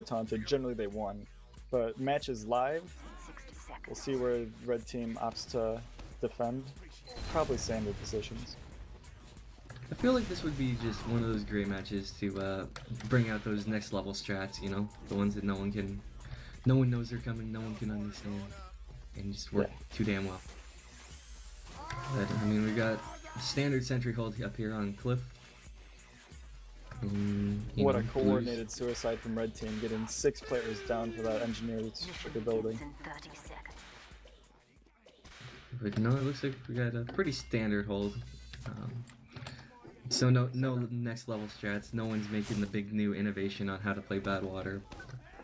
taunted, generally they won. But matches live, we'll see where red team opts to defend. Probably standard positions. I feel like this would be just one of those great matches to bring out those next level strats, you know? The ones that no one knows they're coming, no one can understand, and just work too damn well. But, I mean, we got standard sentry hold up here on Cliff. What a coordinated suicide from red team, getting 6 players down for that engineer that's the building. But no, it looks like we got a pretty standard hold. So no next level strats. No one's making the big new innovation on how to play bad water.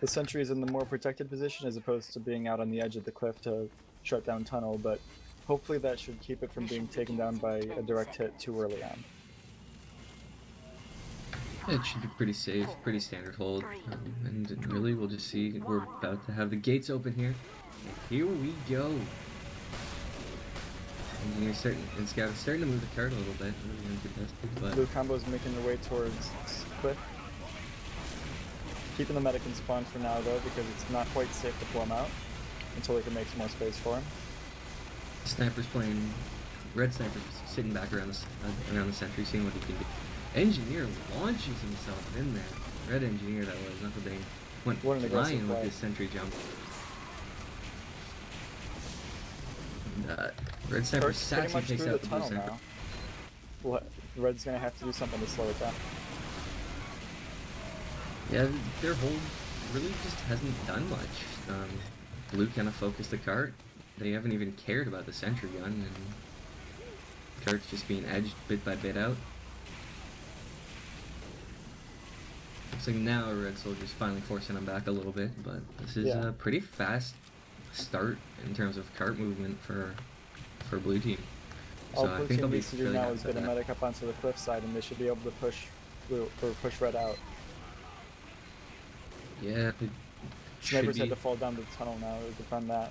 The sentry is in the more protected position as opposed to being out on the edge of the cliff to shut down tunnel, but hopefully that should keep it from being taken down by a direct hit too early on. It should be pretty safe, pretty standard hold, and really we'll just see. We're about to have the gates open here. And here we go. Engineer starting to move the card a little bit. Really uncontested, but Blue combo's making their way towards cliff. Keeping the medic in spawn for now though, because it's not quite safe to pull him out until they can make some more space for him. Sniper's playing. Red sniper's sitting back around the sentry, seeing what he can do. Engineer launches himself in there. Red engineer that was, not the bang. Went flying with his sentry jump. And, red sniper sassy takes out the blue sniper. Now. Red's gonna have to do something to slow it down. Yeah, their hold really just hasn't done much. Blue kind of focused the cart. They haven't even cared about the sentry gun, and the cart's just being edged bit by bit out. Looks like now Red Soldier's finally forcing them back a little bit, but this is a pretty fast start in terms of cart movement for Blue team. So all Blue team needs to do now is get a medic up onto the cliff side, and they should be able to push Blue or push Red out. Yeah, Snipers had to fall down to the tunnel now to defend that,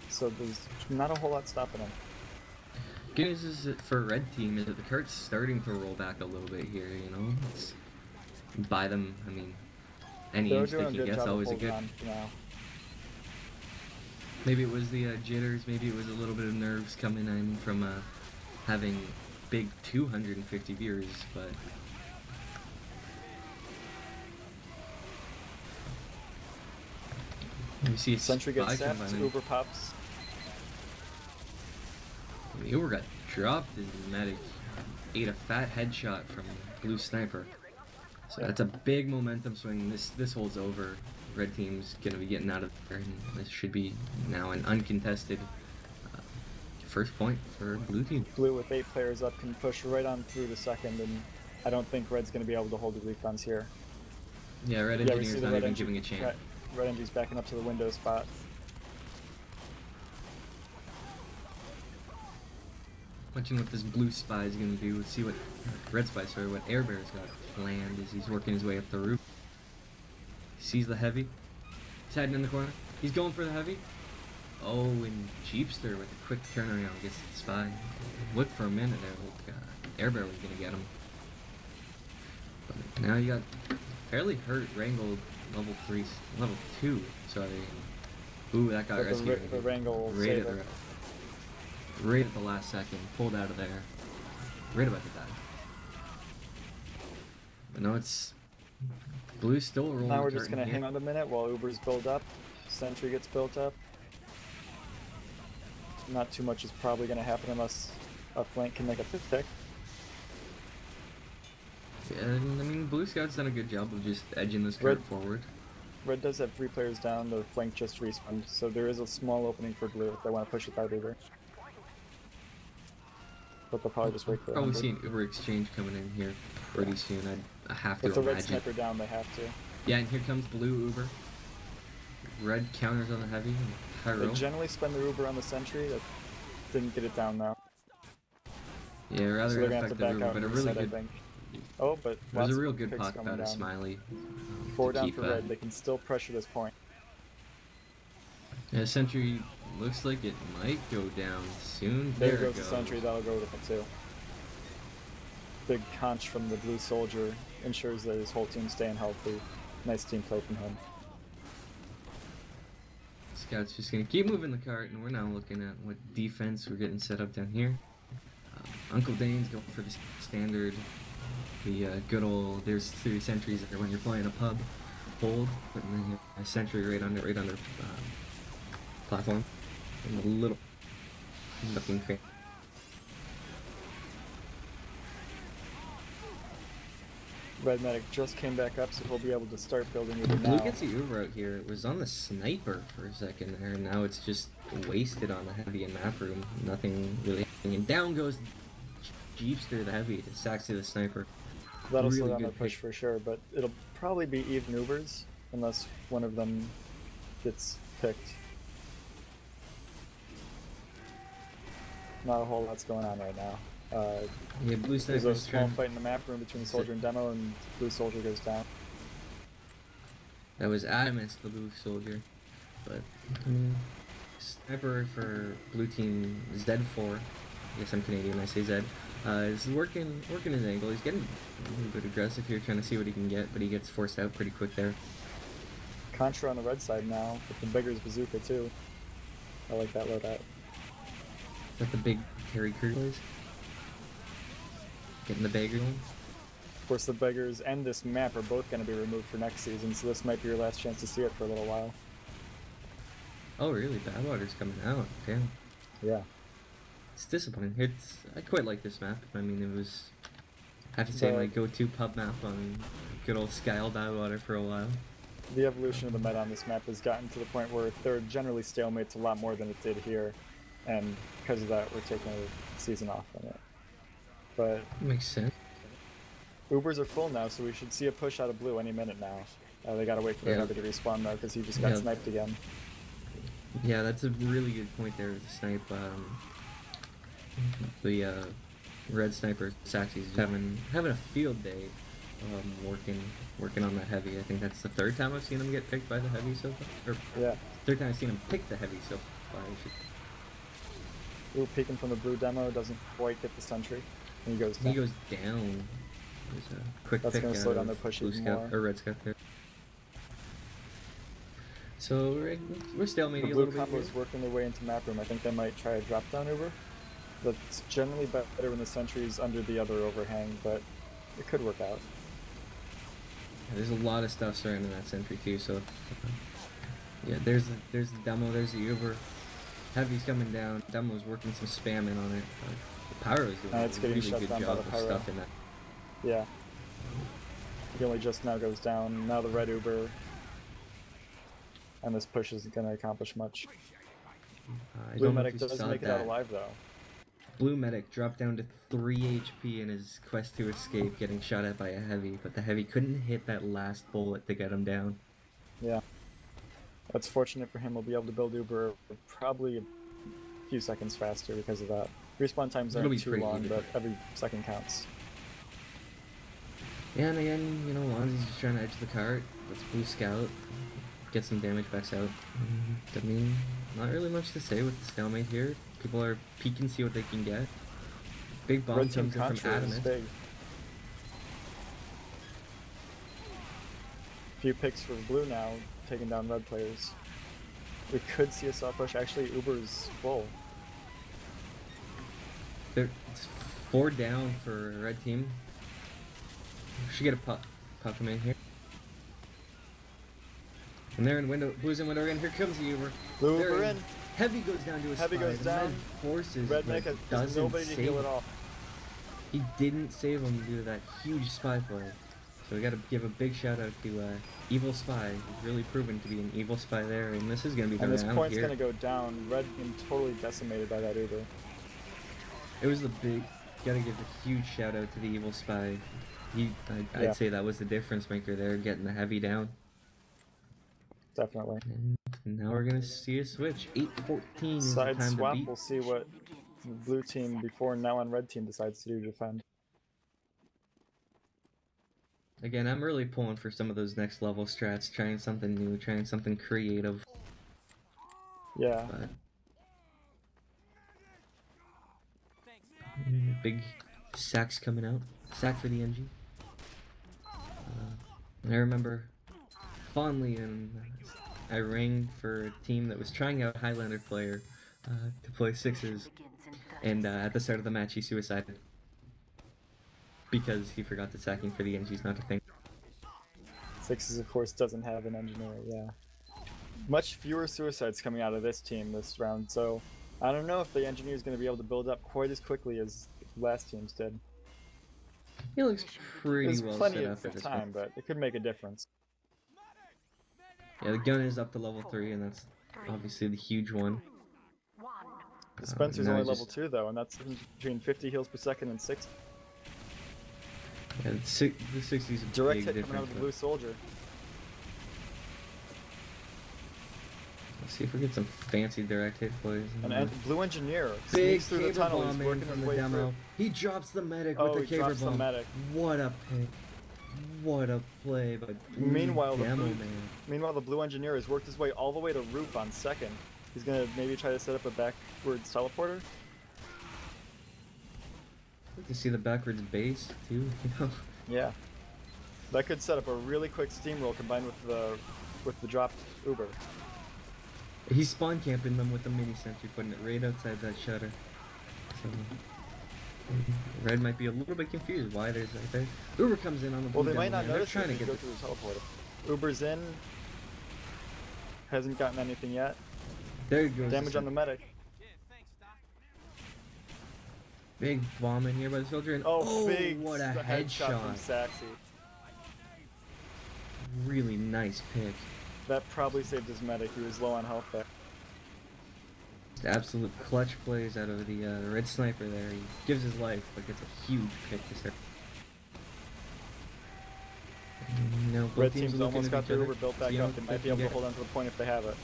so there's not a whole lot stopping them. Good news is that for Red team is that the cart's starting to roll back a little bit here. You know, it's buy them. I mean, any inch they can guess always a good. Maybe it was the jitters. Maybe it was a little bit of nerves coming in from having big 250 viewers, but. You see Sentry gets zapped, Uber pops. Uber got dropped as the medic ate a fat headshot from Blue Sniper. So that's a big momentum swing. This hold's over. Red team's gonna be getting out of there, and this should be now an uncontested first point for Blue team. Blue with 8 players up can push right on through the second, and I don't think Red's gonna be able to hold the defense here. Yeah, Red Engineer's not even giving a chance. Red Engine's backing up to the window spot. Watching what this Blue Spy is going to do. Let's see what Red Spy, sorry, what Air Bear's got planned as he's working his way up the roof. He sees the heavy. He's hiding in the corner. He's going for the heavy. Oh, and Jeepster with a quick turnaround gets the Spy. Looked for a minute there, like Air Bear was going to get him. But now you got fairly hurt Wrangle level 2, sorry. Ooh, that got rescued. The Wrangle right at the last second, pulled out of there. Right about to die. But no, it's Blue still rolling. Now we're just gonna hang on a minute while Uber's build up. Sentry gets built up. Not too much is probably gonna happen unless a flank can make a pick. Yeah, I mean, Blue Scout's done a good job of just edging this card forward. Red does have 3 players down, the flank just respawned, so there is a small opening for Blue if they want to push it out either. But they'll probably just wait for it. Probably see an Uber exchange coming in here pretty soon. I have to imagine. With the Red Sniper down, they have to. Yeah, and here comes Blue Uber. Red counters on the heavy. They generally spend their Uber on the sentry. That didn't get it down now. Yeah, rather so effective Uber, but a really good. I think. Oh, but it was a real good pot out of Smiley. 4 down for Red. They can still pressure this point. Yeah, sentry looks like it might go down soon. There goes the sentry. That'll go with it too. Big conch from the Blue Soldier ensures that his whole team's staying healthy. Nice team play from him. Scout's just gonna keep moving the cart, and we're now looking at what defense we're getting set up down here. Uncle Dane's going for the standard, the good old, there's 3 sentries there when you're playing a pub. Hold, putting a sentry right under platform, and a little looking crate. Red Medic just came back up, so he'll be able to start building it Blue now. gets the Uber out here. It was on the sniper for a second there, and now it's just wasted on the heavy and map room. Nothing really happening. And down goes Jeepster the heavy. It sacks to the sniper. That'll Really slow down good their push pick. for sure, but it'll probably be even Ubers unless one of them gets picked. Not a whole lot's going on right now. Yeah, Blue There's a Sniper's small trying. fight in the map room between Soldier and Demo, and Blue Soldier goes down. That was Adamus, the Blue Soldier. But Sniper for Blue Team Z4. I guess I'm Canadian, I say Z. Is working his angle. He's getting a little bit aggressive here, trying to see what he can get, but he gets forced out pretty quick there. Contra on the red side now, with the Beggar's Bazooka too. I like that loadout. Is that the big Terry Crews? Getting the Beggar one? Of course, the Beggars and this map are both going to be removed for next season, so this might be your last chance to see it for a little while. Oh really? Badwater's coming out. Damn. Yeah. It's disappointing. I quite like this map. I mean, it was, I have to say, my go-to pub map on good old Skyle Badwater for a while. The evolution of the meta on this map has gotten to the point where there are generally stalemates a lot more than it did here, and because of that, we're taking a season off from it. But Makes sense. Ubers are full now, so we should see a push out of Blue any minute now. They gotta wait for the heavy to respawn though, because he just got sniped again. Yeah, that's a really good point there with the snipe. The red sniper Saxy's having a field day, working on that heavy. I think that's the 3rd time I've seen him get picked by the heavy so far. Or Yeah. 3rd time I've seen him pick the heavy so far. Blue peeking from the Blue Demo, doesn't quite get the sentry, and he goes down. He goes down. There's a quick That's pick gonna out slow down of their push Blue even Scout, more. or Red Scout there. So we're stalemating The a Blue little bit combo here. is working their way into map room. I think they might try a drop down Uber. That's generally better when the sentry's under the other overhang, but it could work out. Yeah, there's a lot of stuff surrounding that sentry too, so yeah, there's the demo, there's the Uber. Heavy's coming down, Demo's working some spamming on it. The Pyro is doing It's a getting really shut good down by job the of Pyro. stuffing that. Yeah. He only just now goes down. Now the red Uber. And this push isn't going to accomplish much. I Blue don't know if Medic you does saw make it out that. alive though. Blue Medic dropped down to 3 HP in his quest to escape, getting shot at by a heavy, but the heavy couldn't hit that last bullet to get him down. Yeah. That's fortunate for him. We'll be able to build Uber probably a few seconds faster because of that. Respawn times It'll aren't be too pretty long, even. but every second counts. Yeah, and again, you know, Lonzy's just trying to edge the cart. Let's Blue Scout. Get some damage backs out. I mean, not really much to say with the stalemate here. People are peeking, see what they can get. Big bomb Red team comes in from Contra is Adamus. big. Few picks for blue now, taking down red players. We could see a soft push. Actually, Uber's full. It's 4 down for red team. Should get a pop come in here. And they're in window. Blue's in window again. Here comes the Uber. Blue They're Uber in. in. Heavy goes down to a Heavy spy. goes The down. Med forces. Red but Medic has doesn't nobody to save heal him. at all. He didn't save him due to that huge spy play. So we got to give a big shout out to Evil Spy. He's really proven to be an evil spy there, and this is going to be the And this round point's here. going to go down. Red being totally decimated by that Uber. It was the big. Got to give a huge shout out to the Evil Spy. I'd say that was the difference maker there, getting the heavy down. Definitely. And now we're gonna see a switch. 8:14 is the Side time swap, to beat. we'll see what the blue team before now on red team decides to do to defend. Again, I'm really pulling for some of those next level strats, trying something new, trying something creative. Yeah. But big sacks coming out. Sack for the NG. I remember fondly in I rang for a team that was trying out a Highlander player to play sixes, and at the start of the match he suicided because he forgot that sacking for the NG's not a thing. Sixes, of course, doesn't have an engineer, yeah. Much fewer suicides coming out of this team this round, so I don't know if the engineer is going to be able to build up quite as quickly as last team's did. He looks pretty There's well plenty set of up at this time, point. but it could make a difference. Yeah, the gun is up to level 3, and that's obviously the huge one. The Spencer's now only he's level just- 2 though, and that's between 50 heals per second and 60. Yeah, the 60's a Direct big hit difference. coming out of the but blue soldier. Let's see if we get some fancy direct hit plays. And blue engineer Big sneaks through the caber tunnel. bomb He's in working from his the way demo. through. He drops the medic Oh, with the he caber drops the bomb. medic. What a pick! What a play! But Meanwhile, demo man. Meanwhile, the blue engineer has worked his way all the way to roof on second. He's gonna maybe try to set up a backwards teleporter. Like to see the backwards base too. You know. Yeah, that could set up a really quick steamroll combined with the dropped Uber. He's spawn camping them with the mini sentry, putting it right outside that shutter. So Red might be a little bit confused why there's right there. Uber comes in on the blue. Well, they might not demo, man. notice They're it trying if to you get go through the teleporter. Uber's in. Hasn't gotten anything yet. there goes Damage on the medic. big bomb in here by the soldier, and Oh, big! what a the headshot from headshot! Saxy. Really nice pick. That probably saved his medic. He was low on health there. Absolute clutch plays out of the red sniper there. He gives his life, but gets a huge pick to start. No, both Red teams team's looking almost at got each their other. Uber built back See how up. They quick might be they able to get. hold on to the point if they have it.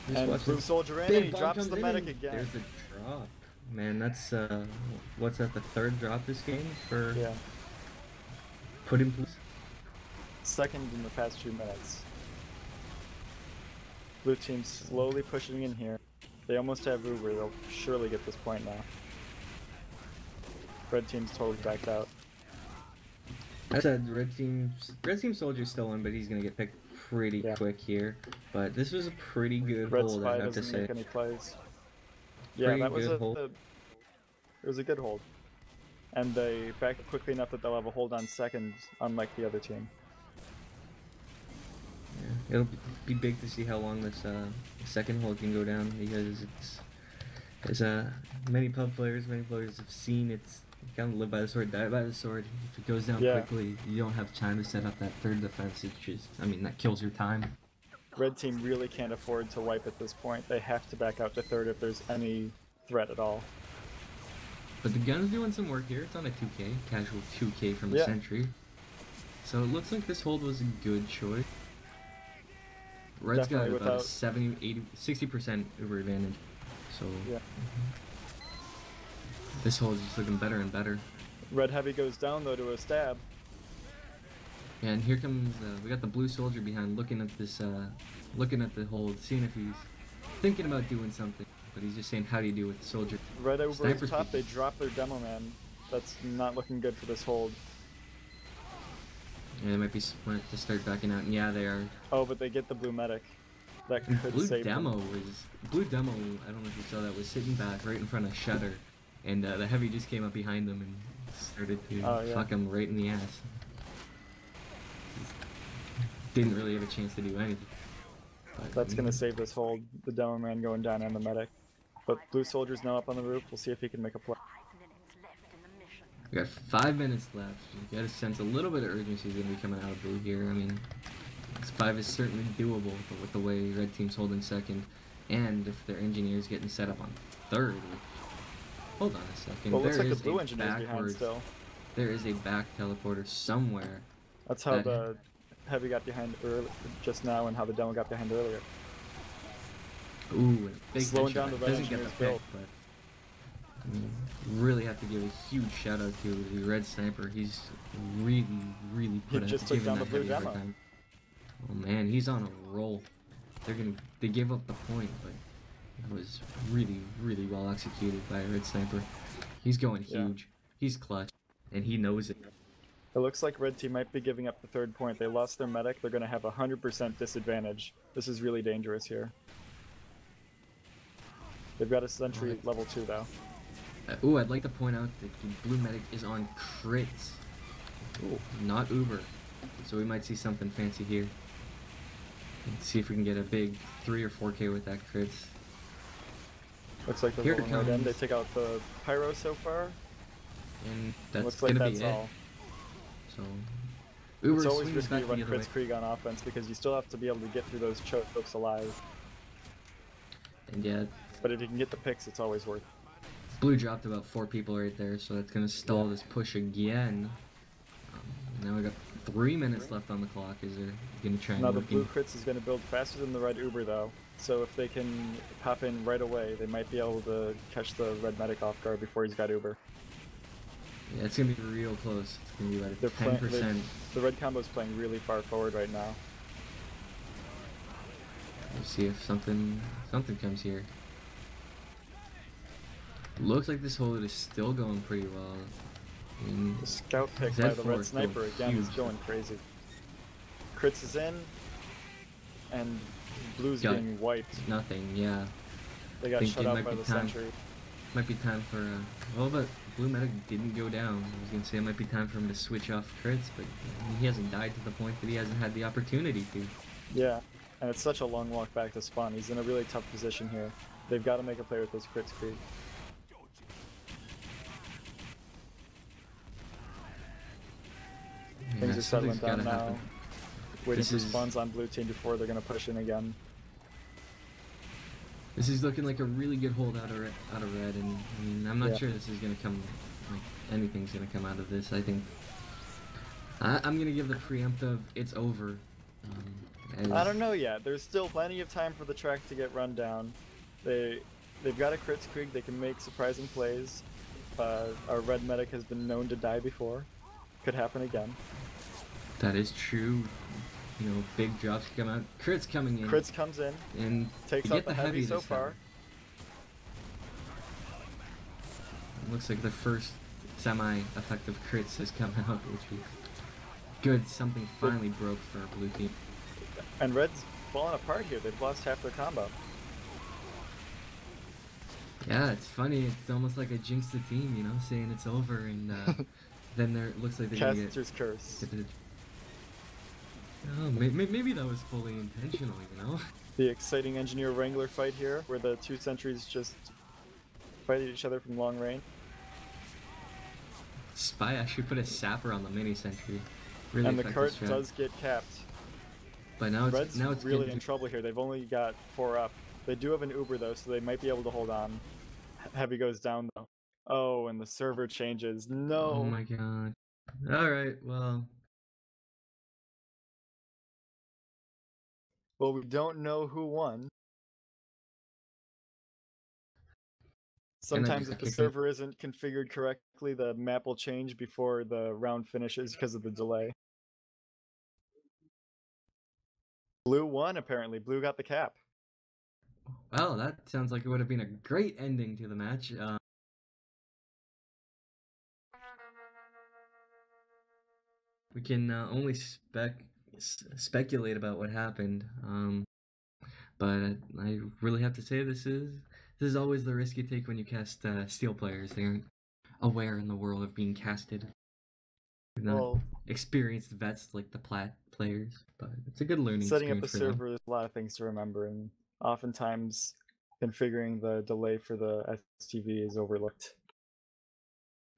Just And watch blue this. soldier in, Big and he bomb drops comes the in, medic and again. There's the drop. Man, that's what's that? The third drop this game for Yeah, put in blue. second in the past 2 minutes. Blue team's slowly pushing in here. They almost have Uber. They'll surely get this point now. Red team's totally backed out. I said red team soldier's still on, but he's gonna get picked pretty Yeah. quick here. But this was a pretty good Red hold, spy I have to doesn't say. make any plays. Yeah, Pretty that was good hold. it was a good hold. And they backed up quickly enough that they'll have a hold on second, unlike the other team. Yeah, it'll be big to see how long this second hold can go down, because it's many players have seen it's you kind of live by the sword, die by the sword. If it goes down Yeah. quickly, you don't have time to set up that third defense. It's just, I mean, that kills your time. Red team really can't afford to wipe at this point. They have to back out to third if there's any threat at all. But the gun's doing some work here. It's on a 2K, casual 2K from the Yeah. sentry. So it looks like this hold was a good choice. Red's got Definitely about a without- 70, 80, 60% Uber advantage. So Yeah. this hold is just looking better and better. Red heavy goes down though to a stab. And here comes, we got the blue soldier behind looking at this, looking at the hold, seeing if he's thinking about doing something. But he's just saying, how do you do with the soldier? Red over Sniper's top, they peeking. drop their demo man. That's not looking good for this hold. Yeah, they might be smart to start backing out, and yeah, they are. Oh, but they get the blue medic. That And could Blue save Demo them. Blue Demo, I don't know if you saw that, was sitting back right in front of Shutter, and the heavy just came up behind them and started to Oh, yeah. fuck him right in the ass. Didn't really have a chance to do anything. But, That's gonna save this hold. The demo man going down and the medic. But blue soldier's now up on the roof. We'll see if he can make a play. We got 5 minutes left. You gotta sense a little bit of urgency is gonna be coming out of blue here. I mean, this 5 is certainly doable, but with the way red team's holding second, and if their engineer's getting set up on third. Hold on a second. Well, it looks There like is the blue a engineer's behind backwards- still. There is a back teleporter somewhere. That's how That- the heavy got behind just now and how the demo got behind earlier. Ooh, and a big Slowing headshot. down the red Doesn't get the engineer's pick, build. but I mean, really have to give a huge shout out to the red sniper. He's really He put just took given down that the blue heavy a hard demo. time. Oh man, he's on a roll. They gave up the point, but it was really well executed by a red sniper. He's going Yeah. huge. He's clutch, and he knows it. It looks like red team might be giving up the third point. They lost their medic. They're going to have 100% disadvantage. This is really dangerous here. They've got a sentry level 2 though. Ooh, I'd like to point out that the blue medic is on crits. Ooh, not Uber. So we might see something fancy here. Let's see if we can get a big 3 or 4K with that crits. Looks like they're rolling right in. They take out the pyro so far. And that's looks like gonna that's be all. So Uber it's always swings risky back to run the other crits Krieg on offense because you still have to be able to get through those chokes alive. And yeah. But if you can get the picks, it's always worth it. Blue dropped about 4 people right there, so that's gonna stall this push again. Now we got 3 minutes left on the clock. Is they're gonna try and now the blue crits is gonna build faster than the red Uber though. So if they can pop in right away, they might be able to catch the red medic off guard before he's got Uber. Yeah, it's gonna be real close. It's gonna be like 10%. The red combo's playing really far forward right now. We'll see if something comes here. Looks like this hold is still going pretty well. I mean, the scout pick by the red sniper again is going crazy. Crits is in, and blue's being wiped. Nothing, yeah. They got shut out by the sentry. Might be time for well, but blue medic didn't go down. I was gonna say it might be time for him to switch off crits, but he hasn't died to the point that he hasn't had the opportunity to. Yeah, and it's such a long walk back to spawn. He's in a really tough position here. They've got to make a play with those crits, Krieg. Yeah, things are settling down now. Happen. Waiting for spawns on blue team before they're going to push in again. This is looking like a really good hold out of red, and I mean, I'm not sure this is going to come, like, anything's going to come out of this. I think I'm going to give the preemptive, it's over. I don't know yet. There's still plenty of time for the track to get run down. They've got a crits Krieg. They can make surprising plays. Our red medic has been known to die before. Could happen again. That is true. You know, big drops come out. Crits coming in. Crits comes in. And takes out the heavy so far. Looks like the first semi-effective crits has come out, which is good. Something finally broke for our blue team. And red's falling apart here. They've lost half their combo. Yeah, it's funny. It's almost like I jinxed the team, you know, saying it's over, and then there looks like they're gonna get Caster's curse. Oh, maybe that was fully intentional, you know? The exciting Engineer Wrangler fight here, where the two sentries just fight each other from long range. Spy actually put a sapper on the mini sentry. Really and the cart does get capped. But now it's really in trouble here. They've only got 4 up. They do have an Uber though, so they might be able to hold on. Heavy goes down though. Oh, and the server changes. No. Oh my god. Alright, well. Well, we don't know who won. Sometimes if the server isn't configured correctly, the map will change before the round finishes because of the delay. Blue won, apparently. Blue got the cap. Well, that sounds like it would have been a great ending to the match. We can only speculate about what happened, but I really have to say this is always the risk you take when you cast steel players. They aren't aware in the world of being casted. They're not experienced vets like the plat players, but it's a good learning setting up a for server. There's a lot of things to remember, and oftentimes configuring the delay for the STV is overlooked.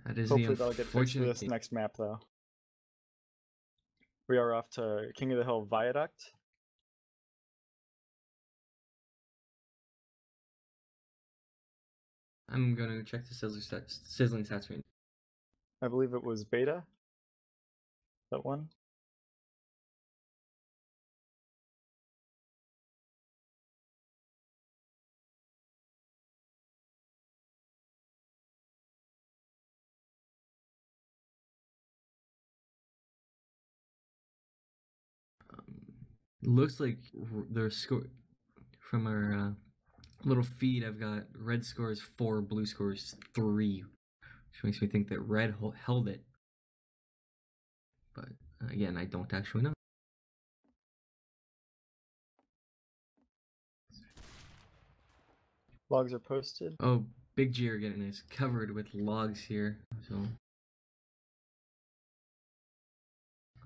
That is hopefully they'll get fixed for this next map though. We are off to King of the Hill Viaduct. I'm gonna check the sizzling stats screen. I believe it was beta. That one. Looks like their score from our little feed. I've got red scores 4, blue scores 3, which makes me think that red held it. but again, I don't actually know. Logs are posted. Oh, Big Jeer getting is covered with logs here, so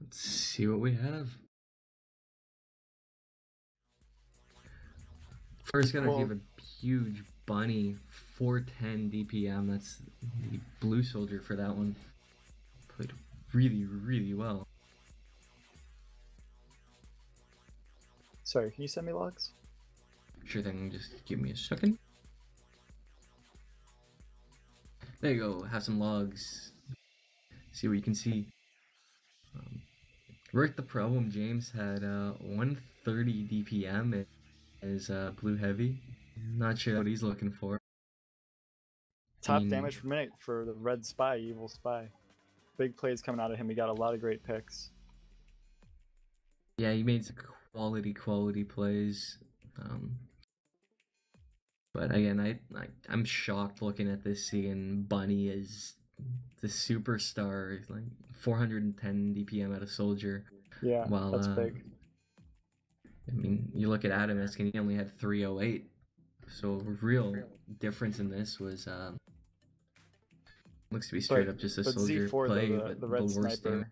let's see what we have. First gotta give a huge bunny 410 DPM. That's the blue soldier for that one. Played really, really well. Sorry, can you send me logs? Sure thing, just give me a second. There you go, have some logs. See what you can see. Rick the Problem James had 130 DPM as blue heavy. Not sure what he's looking for. Top damage per minute for the red spy, evil spy. Big plays coming out of him. He got a lot of great picks. Yeah, he made some quality plays. But again, I'm shocked looking at this, seeing Bunny as the superstar, like 410 DPM out of Soldier. Yeah, while, that's big. I mean, you look at Adamisk and he only had 308. So real difference in this was looks to be straight up just a Soldier Z4, play, though, but the red sniper.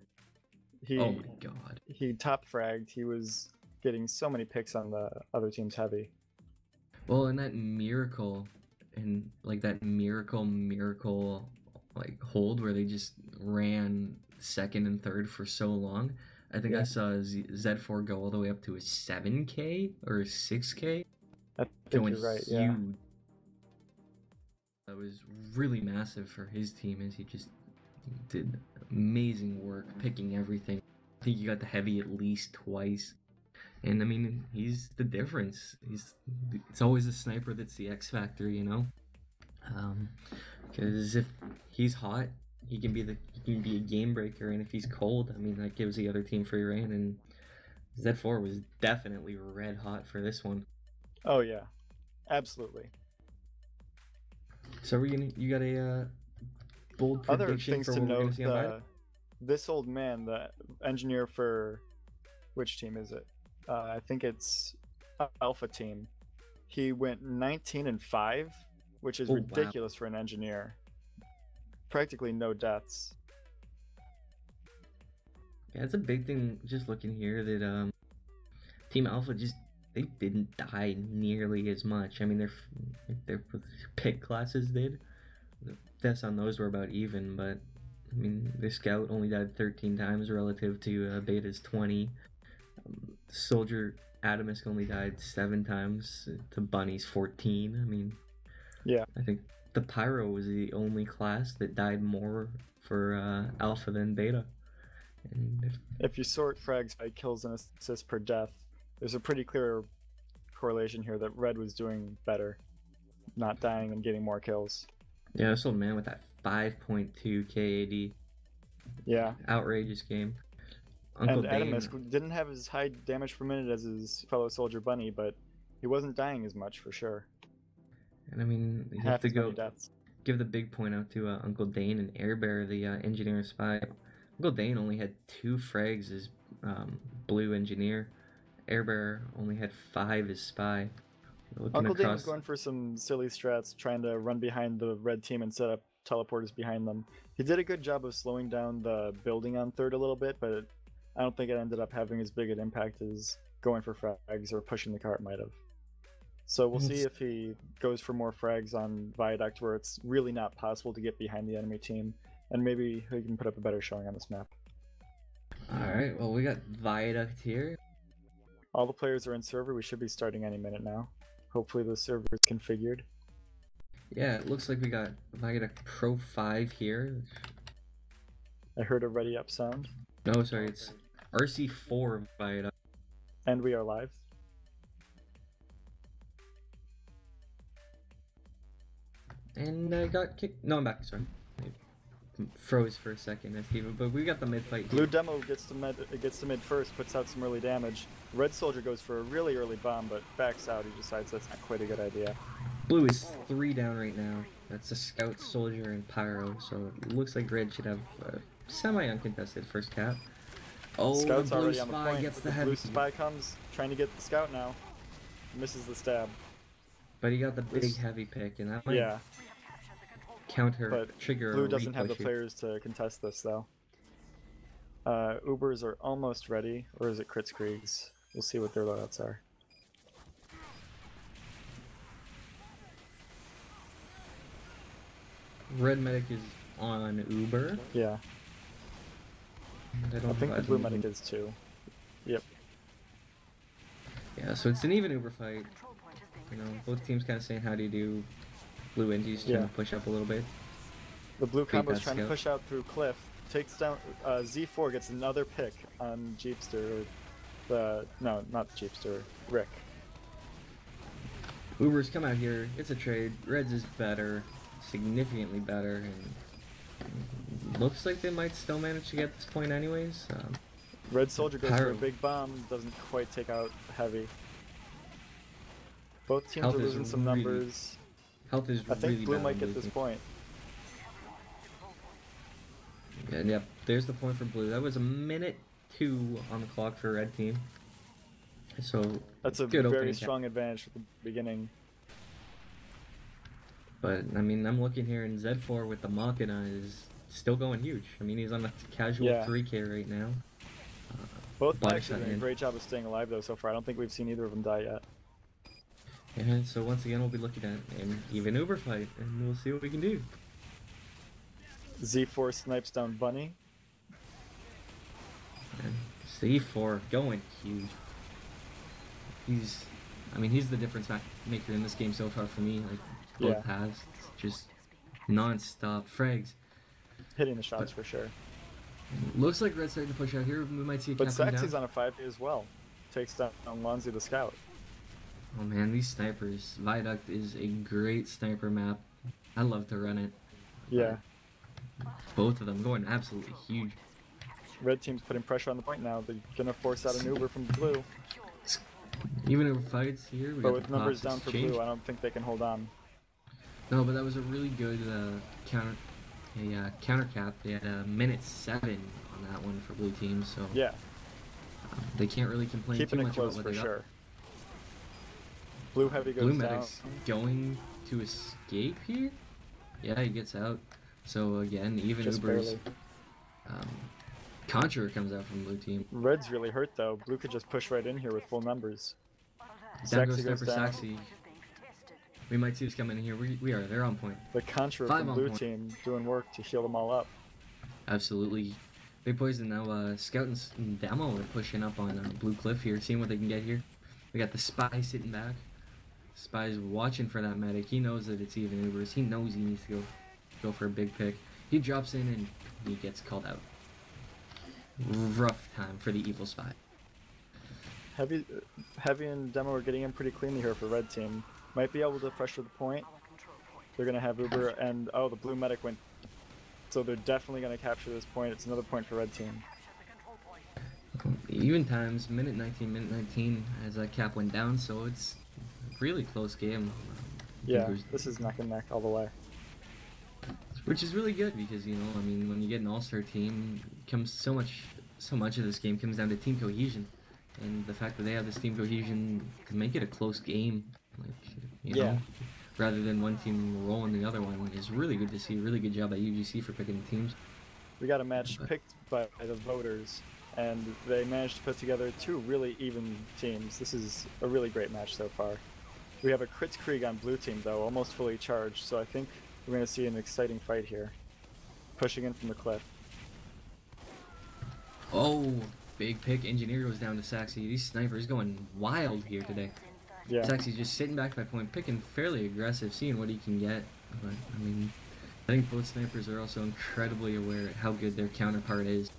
Oh my god. He top fragged. He was getting so many picks on the other team's heavy. Well, and that miracle, and like that miracle like hold where they just ran second and third for so long. I think I saw Z4 go all the way up to a 7K or a 6K. I think you're right, yeah. That was really massive for his team, as he just did amazing work picking everything. I think he got the heavy at least twice. And I mean, he's the difference. It's always the sniper that's the X factor, you know. Because if he's hot, he can be a game breaker, and if he's cold, I mean, that gives the other team free reign. And Z4 was definitely red hot for this one. Oh yeah, absolutely. So you got a bold prediction for what we're gonna see on Friday? This old man, the engineer for which team is it? I think it's Alpha Team. He went 19-5, which is ridiculous for an engineer. Practically no deaths. Yeah, it's a big thing. Just looking here that Team Alpha they didn't die nearly as much. I mean, their pick classes did. The deaths on those were about even, but I mean, the Scout only died 13 times relative to Beta's 20. Soldier Adamisk only died 7 times to Bunny's 14. I mean, yeah. I think the Pyro was the only class that died more for Alpha than Beta. And if you sort frags by kills and assists per death, there's a pretty clear correlation here that Red was doing better, not dying and getting more kills. Yeah, this old man with that 5.2 KAD. Yeah. Outrageous game. Uncle Dane didn't have as high damage per minute as his fellow soldier Bunny, but he wasn't dying as much for sure. And I mean, you have to give the big point out to Uncle Dane and Airbear, the engineer spy. Uncle Dane only had 2 frags as blue engineer. Airbear only had 5 as spy. Uncle Dane was going for some silly strats, trying to run behind the red team and set up teleporters behind them. He did a good job of slowing down the building on third a little bit, but I don't think it ended up having as big an impact as going for frags or pushing the cart might have. So we'll see if he goes for more frags on Viaduct, where it's really not possible to get behind the enemy team, and maybe he can put up a better showing on this map. Alright, well, we got Viaduct here. All the players are in server. We should be starting any minute now. Hopefully the server is configured. Yeah, it looks like we got Viaduct Pro 5 here. I heard a ready up sound. No, sorry, it's RC4 Viaduct. And we are live. And I got kicked. No, I'm back, sorry. I froze for a second, but we got the mid fight. Blue Demo gets to mid first, puts out some early damage. Red Soldier goes for a really early bomb, but backs out. He decides that's not quite a good idea. Blue is 3 down right now. That's a Scout, Soldier, and Pyro, so it looks like Red should have a semi-uncontested first cap. Oh, Scout's the blue already on the spy point. gets the The heavy. blue spy comes, trying to get the scout now. Misses the stab. But he got the big heavy pick, and that might Yeah, but trigger blue a doesn't have the repush here. players to contest this though. Ubers are almost ready, or is it Kritzkriegs? We'll see what their loadouts are. Red medic is on Uber. Yeah, I I think the blue medic is too. Yep. Yeah, so it's an even Uber fight. You know, both teams kind of saying how do you do. Blue Engie's trying to push up a little bit. The blue Beat combo's that trying to scout. push out through Cliff. Takes down Z4, gets another pick on Jeepster. No, not Jeepster. Rick. Uber's come out here. It's a trade. Reds is better, significantly better, and looks like they might still manage to get this point anyways. Red Soldier goes for Pyro. a big bomb, doesn't quite take out Heavy. Both teams Health are is losing some really- numbers. Health is I think really blue bad might on get blue this team. point. And yep, there's the point for blue. That was a minute 2 on the clock for red team. So That's a good very opening strong advantage at the beginning. But I mean, I'm looking here, and Z4 with the Machina is still going huge. I mean, he's on a casual 3K right now. Both Body backs are shot doing a in. great job of staying alive though so far. I don't think we've seen either of them die yet. And so once again, we'll be looking at an even Uber fight, and we'll see what we can do. Z4 snipes down Bunny. And Z4 going huge. He's the difference maker in this game so far for me. Like both halves, just non-stop frags. Hitting the shots for sure. Looks like Red's starting to push out here. We might see a But cap come Saxy's down. on a 5 as well. Takes down Lonzy the Scout. Oh man, these snipers. Viaduct is a great sniper map. I love to run it. Yeah. Both of them going absolutely huge. Red team's putting pressure on the point now. They're gonna force out an Uber from blue. Even Uber fights here. We But got with the numbers pops down for exchange. blue, I don't think they can hold on. No, but that was a really good counter cap. They had a minute 7 on that one for blue team, so Yeah, they can't really complain keeping too it much close about for what they sure. got. Blue Heavy goes Blue down. Medic's going to escape here. Yeah, he gets out. So again, even Just Uber's barely. Conjurer comes out from blue team. Red's really hurt though. Blue could just push right in here with full numbers. Down goes Saxy goes Sniper down. Saxy. We might see this coming in here. We are. They're on point. The Contra 5 from on blue point. team doing work to heal them all up. Absolutely. Big poison now. Scout and Demo are pushing up on Blue Cliff here, seeing what they can get here. We got the Spy sitting back. Spy's watching for that medic. He knows that it's even Ubers. He knows he needs to go for a big pick. He drops in and he gets called out. Rough time for the evil Spy. Heavy and Demo are getting in pretty cleanly here for red team. Might be able to pressure the point. They're gonna have Uber and the blue medic went. So they're definitely gonna capture this point. It's another point for red team. Even times, minute 19 as that cap went down, so it's a really close game. Yeah, this is neck and neck all the way. Which is really good because, you know, I mean, when you get an all-star team, comes so much of this game comes down to team cohesion. And the fact that they have this team cohesion to make it a close game, like, you know, rather than one team rolling the other one, is really good to see. Really good job by UGC for picking the teams. We got a match picked by the voters, and they managed to put together 2 really even teams. This is a really great match so far. We have a Kritzkrieg on blue team though, almost fully charged, so I think we're going to see an exciting fight here. Pushing in from the cliff. Oh, big pick. Engineer goes down to Saxy. These snipers going wild here today. Yeah. Saxy's just sitting back by point, picking fairly aggressive, seeing what he can get. But, I mean, I think both snipers are also incredibly aware how good their counterpart is.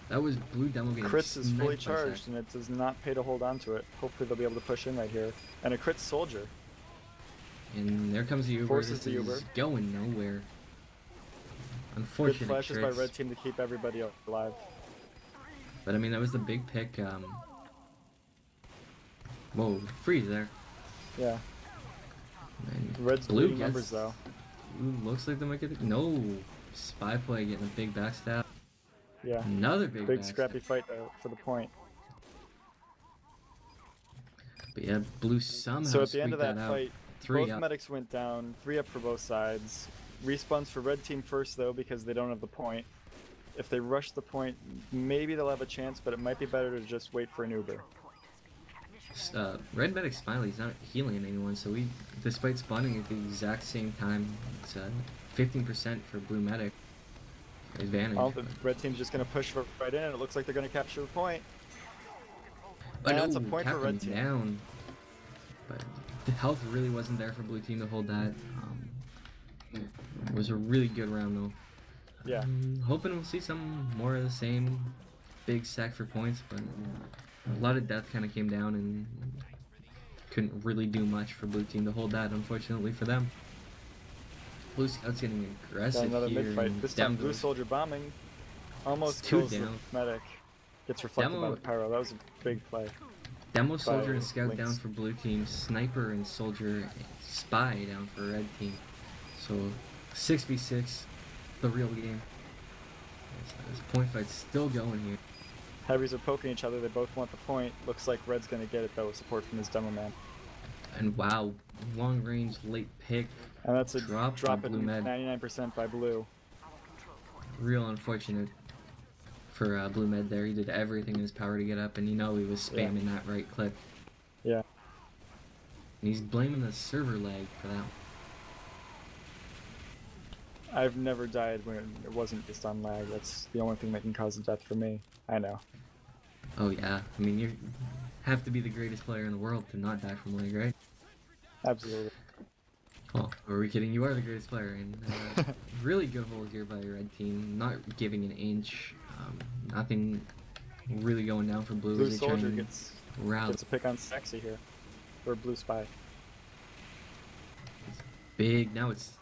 That was blue demo getting Crits is fully sniped by charged, Saxy. and it does not pay to hold on to it. Hopefully they'll be able to push in right here. And a crit soldier. And there comes the Uber. Forces This the Uber. is going nowhere. Good Unfortunate flashes by tricks. red team to keep everybody alive. But I mean, that was the big pick. Whoa, freeze there. Yeah. And Red's blue blue numbers gets- though. Ooh, looks like they might get it. No, spy play getting a big backstab. Yeah. Another big backstab. Scrappy fight though for the point. But yeah, Blue somehow So at the end of that squeaked fight, Three both up. medics went down, 3 up for both sides. Respawns for red team first though because they don't have the point. If they rush the point, maybe they'll have a chance, but it might be better to just wait for an Uber. Red medic Smiley's not healing anyone, so we, despite spawning at the exact same time, it's 15% for blue medic advantage. Oh, the red team's just gonna push right in, and it looks like they're gonna capture the point. But And no, that's a point for red team. Down. But the health really wasn't there for blue team to hold that. It was a really good round though. Yeah. Hoping we'll see some more of the same big sack for points, but a lot of death kind of came down and couldn't really do much for blue team to hold that, unfortunately for them. Blue Scout's getting aggressive another here. mid-fight. This time blue soldier bombing almost kills the medic. Gets reflected by the pyro. That was a big play. Demo soldier and scout down for blue team. Sniper and soldier spy down for red team. So 6v6, the real game. This point fight's still going here. Heavies are poking each other. They both want the point. Looks like red's gonna get it though with support from his demo man. And wow, long range late pick. And that's a drop at blue med. 99% by blue. Real unfortunate for blue med there. He did everything in his power to get up, and you know he was spamming that right click. Yeah. And he's blaming the server lag for that. I've never died when it wasn't just on lag. That's the only thing that can cause a death for me. I know. Oh yeah, I mean you have to be the greatest player in the world to not die from lag, right? Absolutely. Well, are we kidding? You are the greatest player, and really good hold here by your red team, not giving an inch, nothing really going down for blue. Blue soldier gets a pick on Sexy here, or blue spy. Big, now it's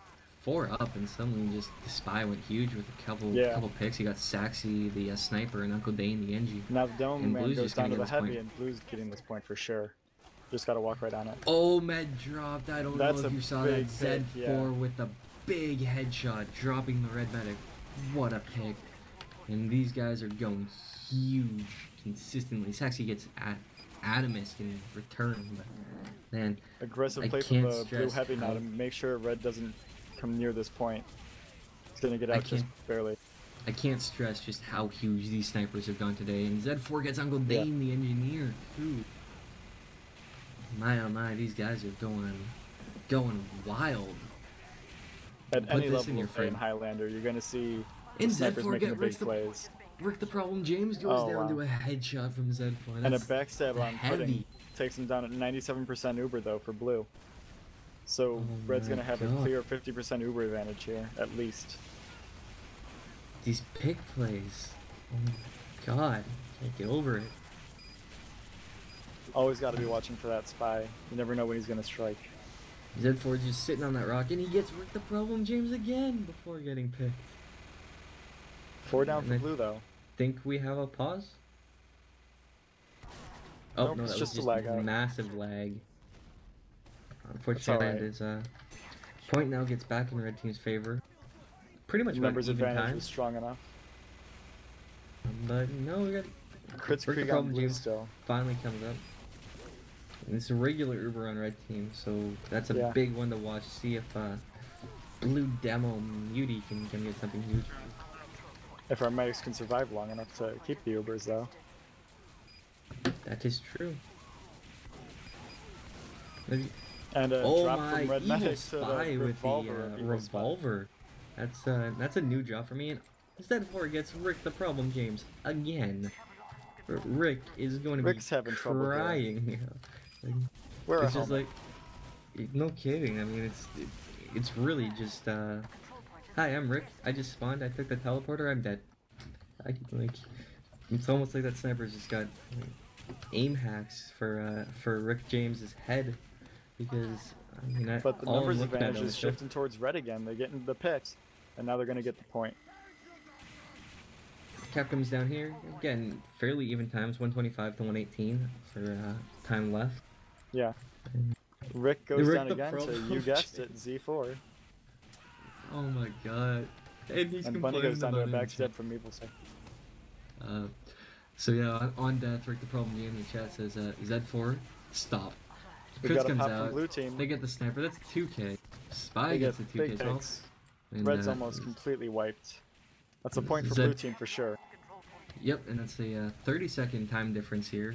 4 up, and suddenly just the spy went huge with a couple picks. He got Saxy, the sniper, and Uncle Dane, the NG. Now the dome man goes down to the heavy, and blue's getting this point for sure. Just gotta walk right on it. Oh, med dropped. I don't know if you saw that. Z4 with the big headshot, dropping the red medic. What a pick. And these guys are going huge consistently. Saxy gets Adamus in return, but man, aggressive play from the blue heavy now to make sure red doesn't come near this point. It's gonna get out just barely. I can't stress just how huge these snipers have gone today. And Z4 gets Uncle Dane, the engineer, too. My oh my, these guys are going wild. At any level in Highlander, you're gonna see snipers making the big plays. Rick the Problem James goes down to a headshot from Z4. And a backstab on Pudding takes him down at 97% Uber though for blue. So red's gonna have a clear 50% Uber advantage here, at least. These pick plays. Oh my god, can't get over it. Always got to be watching for that spy. You never know when he's gonna strike. Z4's just sitting on that rock, and he gets Rick the Problem James again before getting picked. 4 down for blue though. Think we have a pause? Oh nope, no, it's that just was a lag out. Massive lag. Unfortunately, that is point now gets back in the red team's favor. Pretty much numbers advantage was strong enough. But no, we got Crits Krieg on blue still. Finally comes up. And it's a regular Uber on red team, so that's a big one to watch. See if blue demo Muty can get something huge. If our medics can survive long enough to keep the Ubers though. That is true. And a drop from red medic to the revolver. Revolver. That's a new drop for me. And Z4 gets Rick the Problem James again. Rick is going to be crying. Like, it's just like, no kidding. I mean, it's really just hi, I'm Rick. I just spawned. I took the teleporter. I'm dead. It's almost like that sniper's just got aim hacks for Rick James's head, because I mean, but the numbers advantage is shifting towards red again. They're getting the picks, and now they're going to get the point. Cap comes down here again. Fairly even times, 125 to 118 for time left. Yeah. Rick goes down again to, you guessed it, Z4. Oh my god. And he's Bunny goes down to a backstab from Evil Side. So yeah, on death, Rick the Problem Game in the chat says Z4, stop. We Chris got a comes pop from out, blue team. they get the sniper, that's 2k. Spy They gets get the 2k big as well. picks. And, Red's almost completely wiped. That's a point for blue team for sure. Yep, and that's a 30-second time difference here.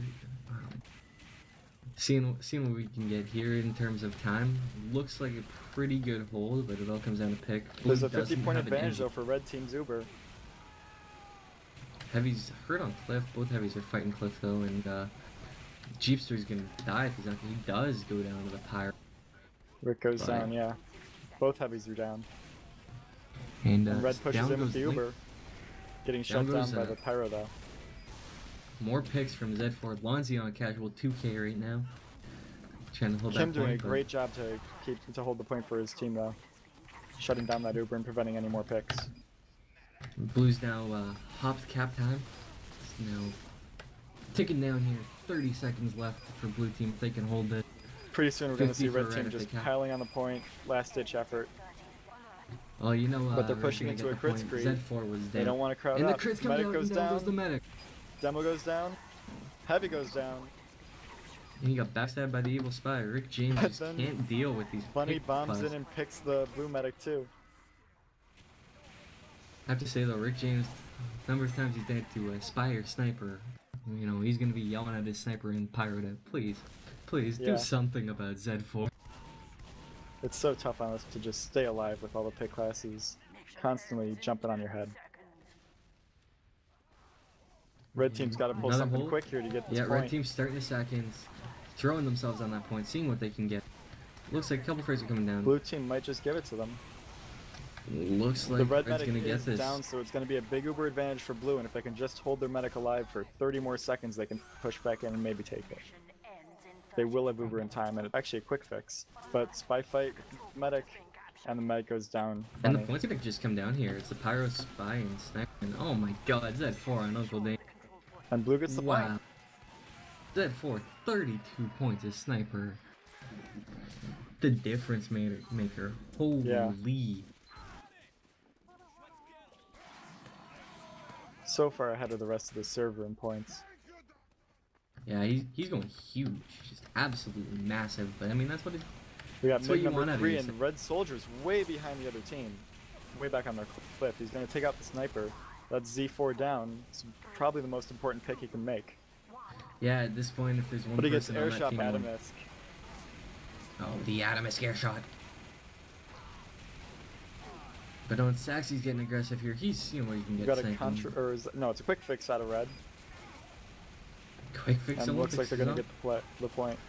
Seeing what we can get here in terms of time. Looks like a pretty good hold, but it all comes down to pick. There's a 50-point advantage though for red team's Uber. Heavy's hurt on Cliff. Both heavies are fighting Cliff though, and Jeepster's gonna die if he's not. He does go down to the pyre. Rick goes down, yeah. Both heavies are down. And red pushes in with the Uber. Getting shut down by the pyro though. More picks from Z4. Lonzy on casual 2k right now. Trying to hold Kim that point. doing a great job to hold the point for his team though. Shutting down that Uber and preventing any more picks. Blues now hopped cap time. It's now ticking down here. 30 seconds left for blue team if they can hold it. Pretty soon we're going to see red team just piling on the point. Last ditch effort. Oh, you know, but they're pushing into a crit spree. Z4 was down. They don't want to crowd and up. The crit's medic goes down. Goes the medic. Demo goes down. Heavy goes down. And he got backstabbed by the evil spy. Rick James just can't deal with these. Bunny bombs in and picks the blue medic too. I have to say though, Rick James, number of times he's dead to a spy or sniper. You know, he's gonna be yelling at his sniper and pyro to please do something about Z4. It's so tough on us to just stay alive with all the pick classes constantly jumping on your head. Red team's got to pull something quick here to get this point. Red team's starting to seconds, throwing themselves on that point, seeing what they can get. Looks like a couple frays are coming down. Blue team might just give it to them. Looks like the red Red's medic gonna get this. Down, so it's going to be a big Uber advantage for blue, and if they can just hold their medic alive for 30 more seconds, they can push back in and maybe take it. They will have Uber in time, and it's actually a quick fix. But spy fight, medic, and the medic goes down. And the points have just come down here. It's the pyro, spy, and sniper. And oh my god, Z4 on Uncle Dane. And blue gets the point. Z4, 32 points as sniper. The difference maker. Holy. Yeah. So far ahead of the rest of the server in points. Yeah, he's going huge. Just absolutely massive. But I mean, that's what it. We got mid number 3 and Red Soldier's way behind the other team. Way back on their cliff. He's going to take out the sniper. That's Z4 down. It's probably the most important pick he can make. Yeah, at this point, if there's one. But he gets airshot Adamisk. Oh, the Adamisk airshot. But no, Saxy's getting aggressive here. He's seeing where you can get. Got a contra, or no, it's a quick fix out of red. Quick fix. And looks like they're gonna get the point.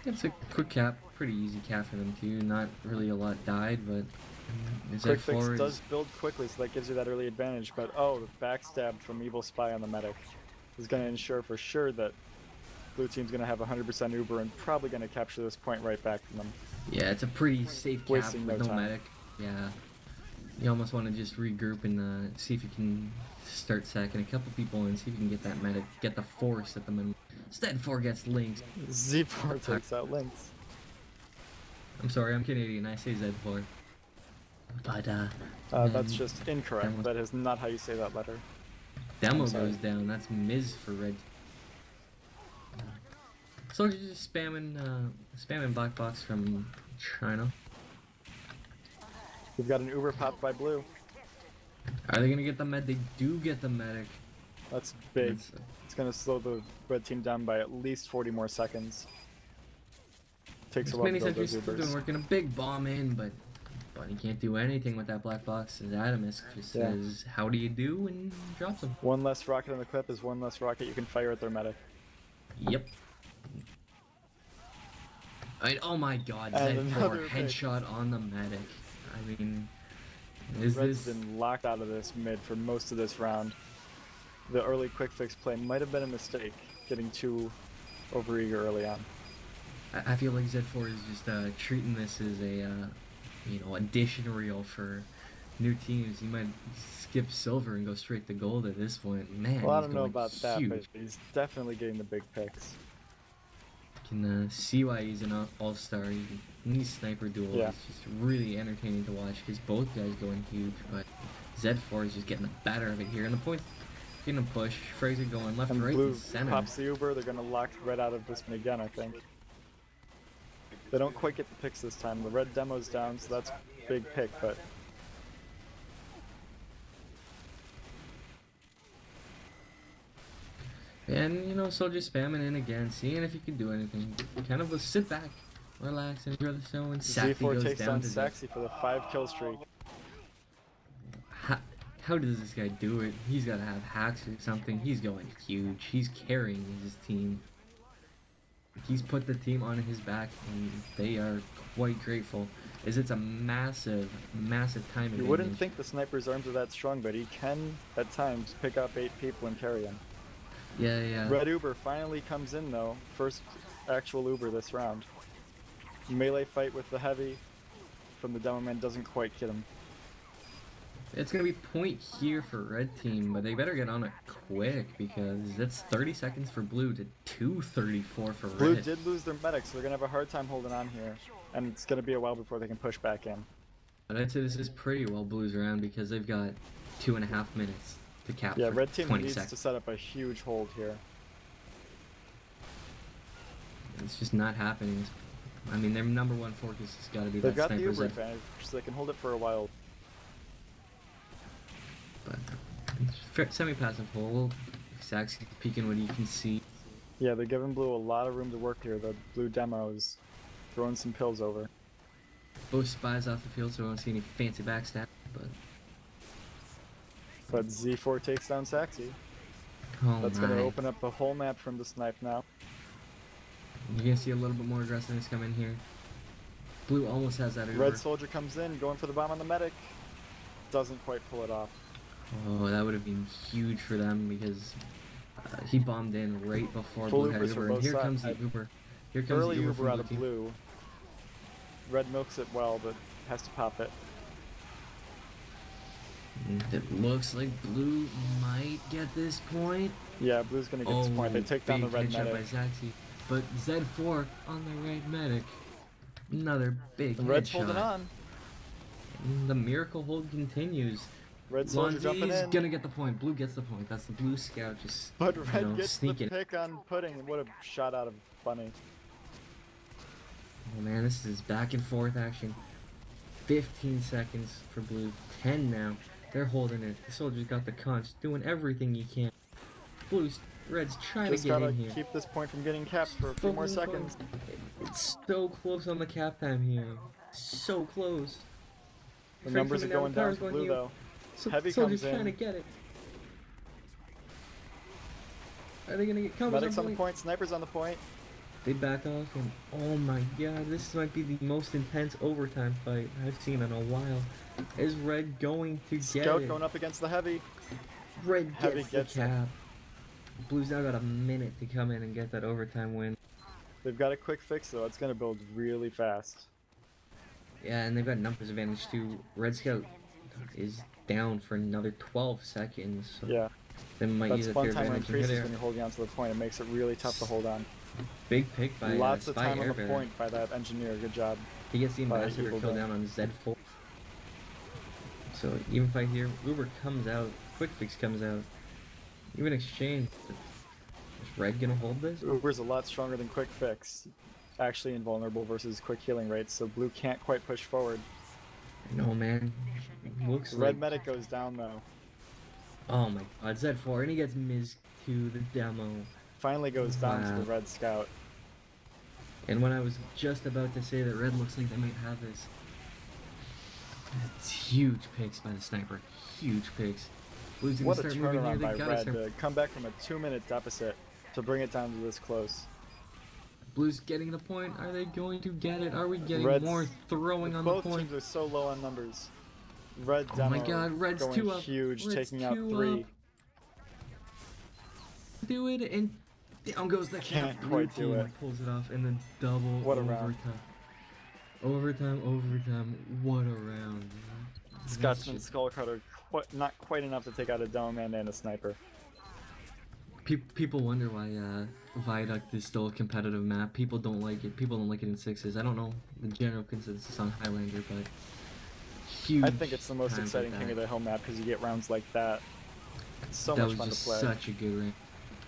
It's a quick cap, pretty easy cap for them too. Not really a lot died, but quick fix does build quickly, so that gives you that early advantage. But oh, the backstab from Evil Spy on the medic is gonna ensure for sure that blue team's gonna have 100% Uber and probably gonna capture this point right back from them. Yeah, it's a pretty safe cap with no medic. Yeah, you almost want to just regroup and see if you can start sacking a couple people and see if you can get that medic, get the force at the minimum. Instead, 4 gets links. Z4 takes out links. I'm sorry, I'm Canadian. I say Z4. But that's just incorrect. That is not how you say that letter. Demo goes down. That's Miz for red. Soldier just spamming black box from China. We've got an Uber popped by blue. Are they gonna get the med? They do get the medic. That's big. It's gonna slow the red team down by at least 40 more seconds. Takes a while to build those Ubers. Been working a big bomb in, but he can't do anything with that black box. And Adamisk just says, "How do you do?" and drops him. One less rocket on the clip is one less rocket you can fire at their medic. Yep. Oh my god, Z4 headshot on the medic. I mean, Red's been locked out of this mid for most of this round. The early quick fix play might have been a mistake, getting too overeager early on. I feel like Z4 is just treating this as a addition reel for new teams. He might skip silver and go straight to gold at this point. Man, well, I don't know about that, but he's definitely getting the big picks. You can see why he's an all-star. In these sniper duels, it's just really entertaining to watch because both guys going huge, but Z4 is just getting the better of it here. And the points, getting a push. Fraser going left, And right, blue and center. pops the Uber. They're gonna lock red out of this one again, I think. They don't quite get the picks this time. The red demo's down, so that's a big pick, but And, you know, Soldier spamming in again, seeing if he can do anything. Kind of a sit back, relax, and enjoy the show. And Saxy Z4 goes takes down down to Saxy for the 5-kill streak. How does this guy do it? He's got to have hacks or something. He's going huge. He's carrying his team. He's put the team on his back, and they are quite grateful, as it's a massive, massive time advantage. You wouldn't think the sniper's arms are that strong, but he can, at times, pick up 8 people and carry them. Yeah. Red Uber finally comes in, though. First actual Uber this round. Melee fight with the heavy from the demo man doesn't quite get him. It's going to be point here for red team, but they better get on it quick, because it's 30 seconds for blue to 2:34 for red. Blue did lose their medic, so they're going to have a hard time holding on here. And it's going to be a while before they can push back in. But I'd say this is pretty well blues around, because they've got 2.5 minutes to cap Yeah, for red team 20 needs seconds. to set up a huge hold here. It's just not happening. I mean, their number one focus has got to be They've that got the sniper Uber Z. advantage, so they can hold it for a while. But semi-passive hold. Saxy peeking what you can see. Yeah, they're giving blue a lot of room to work here. The blue demo is throwing some pills over. Both spies off the field, so I don't see any fancy backstab. But Z4 takes down Saxy. Oh That's my. going to open up the whole map from the snipe now. You're gonna see a little bit more aggressiveness come in here. Blue almost has that Uber. Red soldier comes in, going for the bomb on the medic. Doesn't quite pull it off. Oh, that would have been huge for them, because he bombed in right before Full Blue had Ubers for Uber. both And here sides. comes the Uber. Here comes Early the Uber Uber from out blue of team. blue. Red milks it well, but has to pop it. It looks like blue might get this point. Yeah, blue's going to get this point. They take down the big red headshot by medic. Zaxi. But Z4 on the red medic. Another big The red's headshot. holding on. And the miracle hold continues. Red soldier jumping Lonzi's in. gonna get the point. Blue gets the point. That's the blue scout just But you red know, gets the sneaking. pick on Pudding. What a shot out of Bunny. Oh man, this is back and forth action. 15 seconds for blue. 10 now. They're holding it. The soldier's got the conch, doing everything he can. Red's trying Just to get gotta in here. keep this point from getting capped for a few more seconds. It's so close on the cap time here. So close. The Frank numbers are coming going the down towers for going blue you. though. So Heavy soldier's comes in. trying to get it. Are they gonna get combos Medic's on the point? point, Sniper's on the point. They back off, and oh my god, this might be the most intense overtime fight I've seen in a while. Is Red going to get Scout it? going up against the Heavy. Red Heavy gets gets the it. cap. Blue's now got a minute to come in and get that overtime win. They've got a quick fix though, it's gonna build really fast. Yeah, and they've got numbers advantage too. Red Scout is down for another 12 seconds. So Yeah, they might that's use it to fun their timer advantage. And increases here when they you're holding on to the point. It makes it really tough to hold on. are. Big pick by Lots of Spy time on the Airbearer. point by that engineer, good job. He gets the by ambassador Evil kill Dead. down on Z4. So even fight here, Uber comes out, quick fix comes out, even exchange. Is Red gonna hold this? Uber's a lot stronger than quick fix. Actually invulnerable versus quick healing rates, so blue can't quite push forward. No man, looks Red like. medic goes down though. Oh my god, Z4 and he gets Miz to the demo. Finally goes down to Wow. the red scout. And when I was just about to say that Red looks like they might have this, it's huge picks by the sniper. Huge picks. Blue's gonna What a start moving here. turnaround They by gotta red start. to come back from a 2-minute deficit to bring it down to this close. Blue's getting the point. Are they going to get it? Are we getting Red's- more throwing on the Both point? teams are so low on numbers. Red Oh demo my god, Red's going 2 up. huge, Red's taking out 2 3. up. Do it, and down goes the Can't cap. Blue quite do team it. pulls it off, and then double What a overtime. round. Overtime. What a round. That's Scotsman just- Skullcutter, not quite enough to take out a demo man and a sniper. People wonder why Viaduct is still a competitive map. People don't like it. People don't like it in sixes. I don't know the general consensus on Highlander, but huge. I think it's the most times exciting like King that. of the Hill map because you get rounds like that. It's so That much was fun to just play. such a good rank.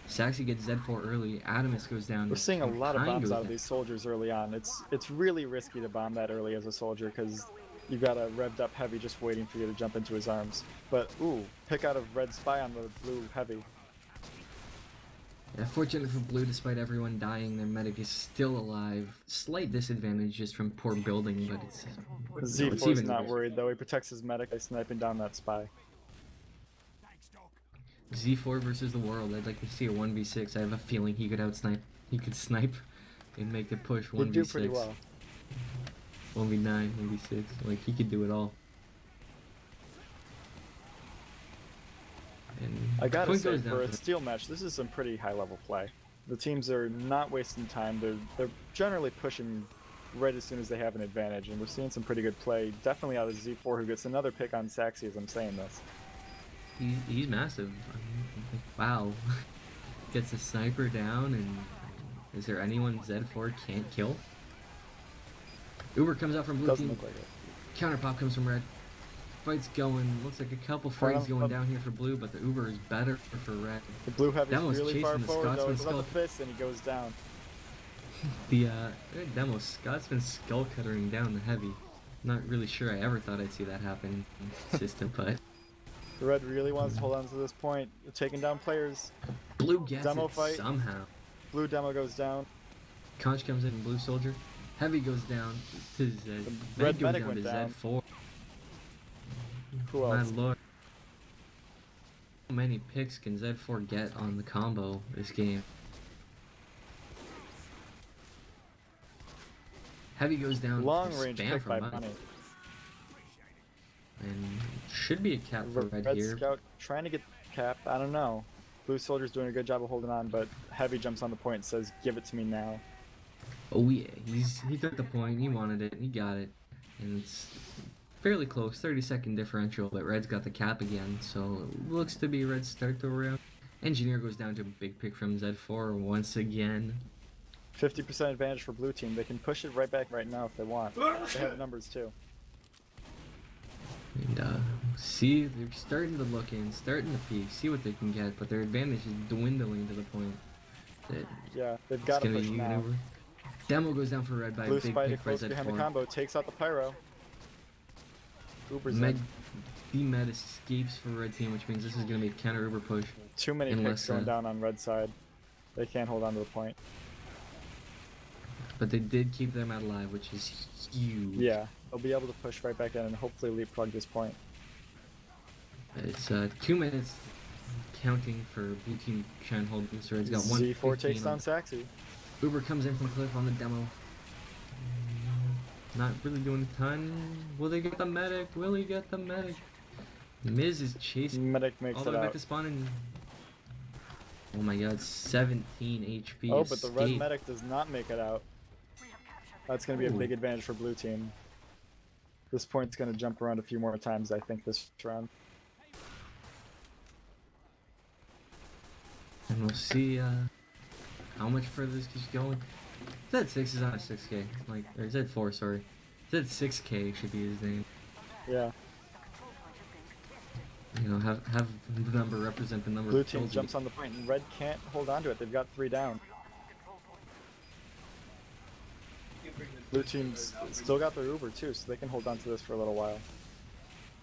Saxy gets Z4 early. Adamus goes down. We're seeing a lot of Kind bombs goes out of down. these soldiers early on. It's really risky to bomb that early as a soldier because you got a revved up heavy just waiting for you to jump into his arms. But ooh, pick out of red spy on the blue heavy. Yeah, fortunately for blue, despite everyone dying, their medic is still alive. Slight disadvantage just from poor building, but it's Z4's even not worse. worried though. He protects his medic by sniping down that spy. Z4 versus the world. I'd like to see a 1v6. I have a feeling he could outsnipe. He could snipe and make the push 1v6. He'd do pretty well. 1v9, 1v6. Like, he could do it all. And I gotta point say, goes down for a the- steel match, this is some pretty high-level play. The teams are not wasting time. They're generally pushing right as soon as they have an advantage, and we're seeing some pretty good play. Definitely out of Z4, who gets another pick on Saxy as I'm saying this. He's massive. I mean, wow. Gets a sniper down, and is there anyone Z4 can't kill? Uber comes out from blue Doesn't team. look like it. Counter pop comes from red. Fight's going. Looks like a couple frags going down here for blue, but the Uber is better for red. The blue heavy's Demo's really far chasing the forward though. Scotsman He's got the skull. fist and he goes down. The Demo Scotsman skull cuttering down the heavy. Not really sure I ever thought I'd see that happen in the system, but The red really wants to hold on to this point. They're taking down players. blue gets Demo it fight. somehow. Blue demo goes down. Conch comes in, blue soldier. Heavy goes down to Z. The red goes medic down went to down. Z4. Who My else? lord. How many picks can Z4 get on the combo this game? Heavy goes down. Long for range spam pick from by Bunny. Bunny. And should be a cap for red Red here. Scout trying to get cap. I don't know. Blue soldier's doing a good job of holding on, but Heavy jumps on the point and says, "Give it to me now." Oh yeah, he took the point, he wanted it, he got it. And it's fairly close, 30-second differential, but red's got the cap again, so it looks to be red's start to round. Engineer goes down to a big pick from Z4 once again. 50% advantage for blue team. They can push it right back right now if they want. They have numbers too. And see, they're starting to look in, starting to peek, see what they can get, but their advantage is dwindling to the point that Yeah, they've it's got to gonna push be now. over. Demo goes down for red by Blue a big Spider pick for close behind the Z4. combo, takes out the pyro. Uber's Med, in. the med escapes for red team, which means this is gonna be a counter Uber push. Too many unless, picks going down on red side. They can't hold on to the point. But they did keep them alive, which is huge. Yeah, they'll be able to push right back in and hopefully leapfrog this point. It's 2 minutes counting for blue team trying to hold this. Red's got Z4 takes 115 down on. Saxy. Uber comes in from cliff on the demo. Not really doing a ton. Will they get the medic? Will he get the medic? Miz is chasing Medic makes all the it way back out. to spawn and... Oh my god, 17 HP. Oh, but the red escape. medic does not make it out. That's going to be a Ooh. big advantage for blue team. This point's going to jump around a few more times, I think, this round. And we'll see how much further this keeps going. Z6 is on a 6k. Like, or Z4, sorry. Z6k should be his name. Yeah, You know, have the number represent the number blue of team kills you jumps on the point and red can't hold on to it. They've got 3 down. Blue team's still got their Uber too, so they can hold on to this for a little while.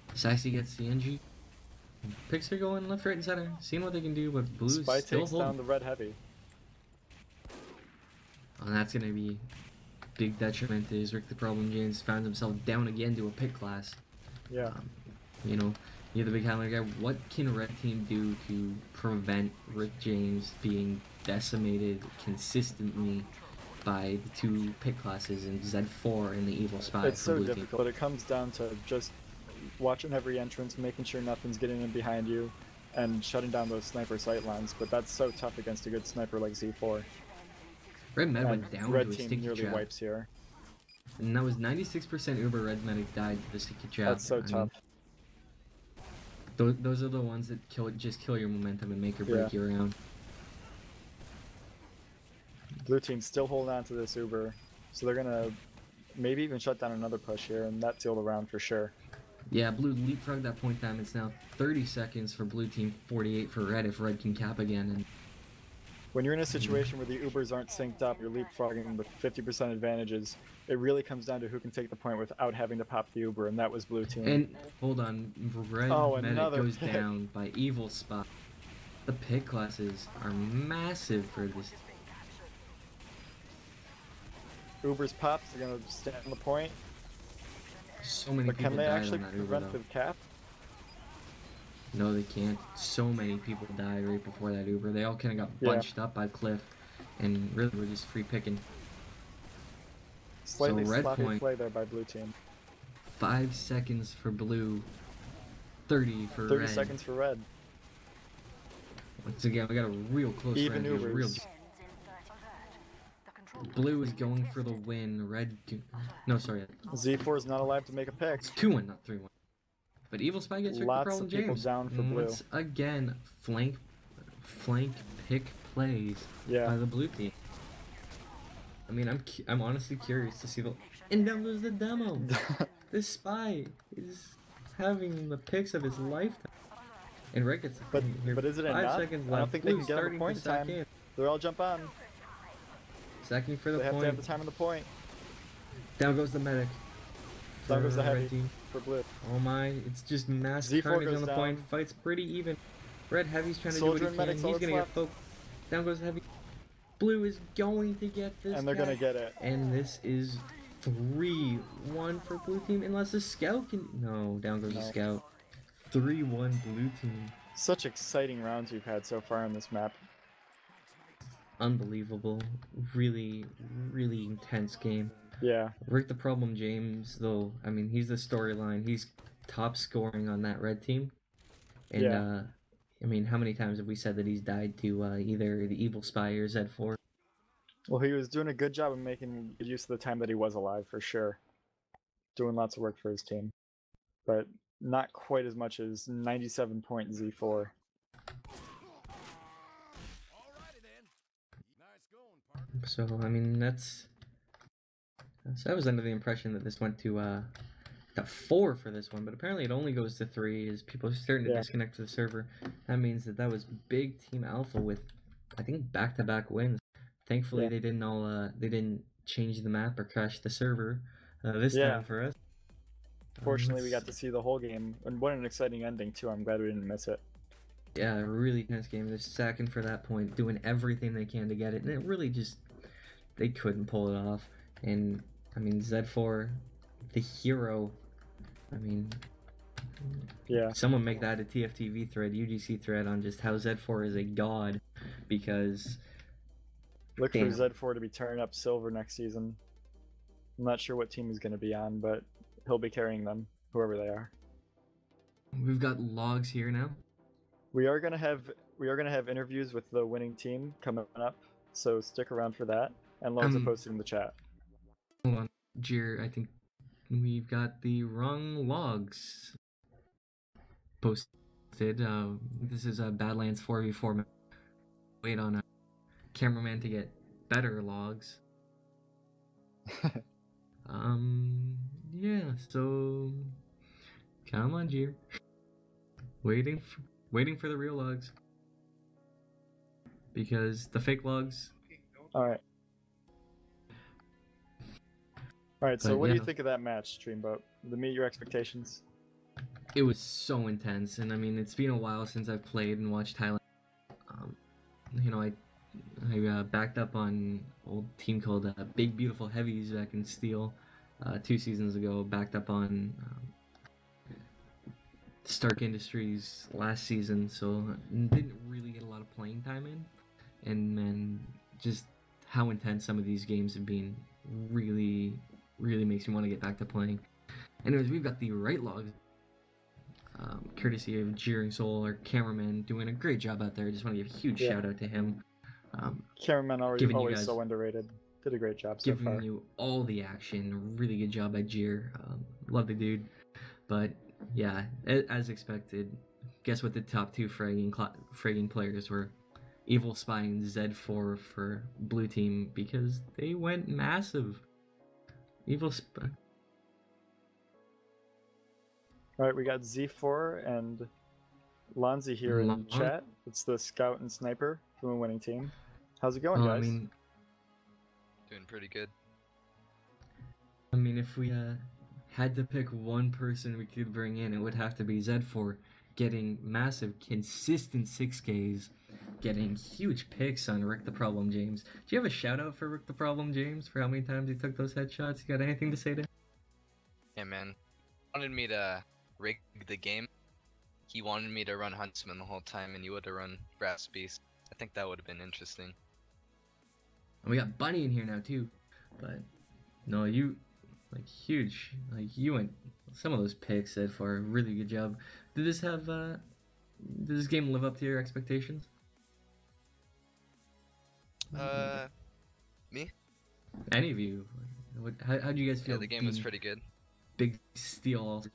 get. Saxy gets the NG. Picks are going left, right, and center. Seeing what they can do, but blue's Spy still takes down holding. the red heavy. And that's gonna be big detriment to his Rick the Problem James. Found himself down again to a pick class. Yeah. You know, you're the big handler guy. What can red team do to prevent Rick James being decimated consistently by the 2 pick classes in Z4 and the Evil Spy It's from so blue difficult. It comes down to just watching every entrance, making sure nothing's getting in behind you, and shutting down those sniper sight lines. But that's so tough against a good sniper like Z4. team? Red Med And went down red to a team sticky nearly trap. wipes here. And that was 96% Uber Red Medic died to the sticky trap. That's so I mean, tough. those are the ones that just kill your momentum and make or break Yeah. you around. Blue team's still holding on to this Uber, so they're gonna maybe even shut down another push here, and that sealed the round for sure. Yeah, blue leapfrogged that point time. It's now 30 seconds for blue team, 48 for red if red can cap again. And when you're in a situation where the Ubers aren't synced up, you're leapfrogging with 50% advantages, it really comes down to who can take the point without having to pop the Uber, and that was blue team. And hold on, red medic goes pick. down by evil spot. The pick classes are massive for this. Uber's pops, they're gonna stand on the point. So many but people can they died actually on that Uber, prevent though. the cap? No, they can't. So many people died right before that Uber. They all kind of got bunched up by Cliff, and really were just free picking. Slightly so red sloppy point. play there by blue team. 5 seconds for blue. 30 for 30 red. seconds for red. Once again, we got a real close Even round here. Ubers. Blue is going for the win. Red. No, sorry. Z4 is not allowed to make a pick. It's 2-1, not 3-1. But Evil Spy gets Lots Rick of James. people down for blue. Once again, flank pick plays by the blue team. I mean, I'm honestly curious to see the. And down goes the demo. This spy is having the picks of his lifetime. And Red gets. But is it 5 enough? seconds left. I don't think they Blue's can get on the starting point in to sack time. in. They'll all jump on. Sacking for the They have point. to have the time on the point. Down goes the medic. Down goes the Red heavy team. for blue. Oh my, it's just mass Z4 carnage goes on the down. point. Fight's pretty even. Red Heavy's trying to Soldier do and what he medic's can. all He's gonna that's get folk. Down goes the Heavy. Blue is going to get this. And they're guy. gonna get it. And this is 3-1 for blue team, unless the scout can. No, down goes the scout. 3-1 blue team. Such exciting rounds we've had so far on this map. Unbelievable. Really, really intense game. Yeah. Rick the Problem James, though, I mean, he's the storyline. He's top scoring on that red team. And, I mean, how many times have we said that he's died to either the Evil Spy or Z4? Well, he was doing a good job of making good use of the time that he was alive, for sure. Doing lots of work for his team. But not quite as much as 97 point Z4. So, I mean, that's... So I was under the impression that this went to, got 4 for this one, but apparently it only goes to 3 as people are starting to disconnect to the server. That means that was big Team Alpha with, I think, back-to-back wins. Thankfully, they didn't change the map or crash the server this time for us. Fortunately, we got to see the whole game, and what an exciting ending, too. I'm glad we didn't miss it. Yeah, a really tense game. They're sacking for that point, doing everything they can to get it, and it really just, they couldn't pull it off. And, I mean, Z4, the hero, I mean, someone make that a TFTV thread, UGC thread on just how Z4 is a god, because... Look for Z4 to be turning up silver next season. I'm not sure what team he's going to be on, but he'll be carrying them, whoever they are. We've got logs here now. We are gonna have interviews with the winning team coming up, so stick around for that. And logs are posted in the chat. Hold on, Jeer, I think we've got the wrong logs posted. This is a Badlands 4v4. Wait on a cameraman to get better logs. Yeah, so come on, Jeer. Waiting for the real logs. Because the fake logs... Alright. Alright, so what do you think of that match, Dreamboat? Did it meet your expectations? It was so intense, and I mean, it's been a while since I've played and watched Thailand. You know, I backed up on an old team called Big Beautiful Heavies back in Steel 2 seasons ago. Backed up on Stark Industries last season, so didn't really get a lot of playing time in. And then just how intense some of these games have been really makes me want to get back to playing. Anyways, we've got the right logs. Courtesy of Jeeringsole, our cameraman, doing a great job out there. I just want to give a huge shout out to him. Cameraman always so underrated. Did a great job so far. Giving you all the action. Really good job by Jeer. Love the dude. But yeah, as expected, guess what the top 2 fragging players were? Evil Spy and Z4 for blue team, because they went massive. Evil Spy. All right, we got Z4 and Lonzy here in chat. It's the scout and sniper from a winning team. How's it going, guys? Doing pretty good. I mean, if we had to pick one person we could bring in, it would have to be Z4, getting massive, consistent 6Ks, getting huge picks on Rick the Problem James. Do you have a shout out for Rick the Problem James for how many times he took those headshots? You got anything to say to him? Yeah, man. Wanted me to rig the game. He wanted me to run Huntsman the whole time, and you would have run Brass Beast. I think that would have been interesting. And we got Bunny in here now too, but no, you like huge. Like you went some of those picks said for a really good job. Did this have did this game live up to your expectations? Me? Any of you? How do you guys feel? Yeah, the game was pretty good. Big Steel All-Stars.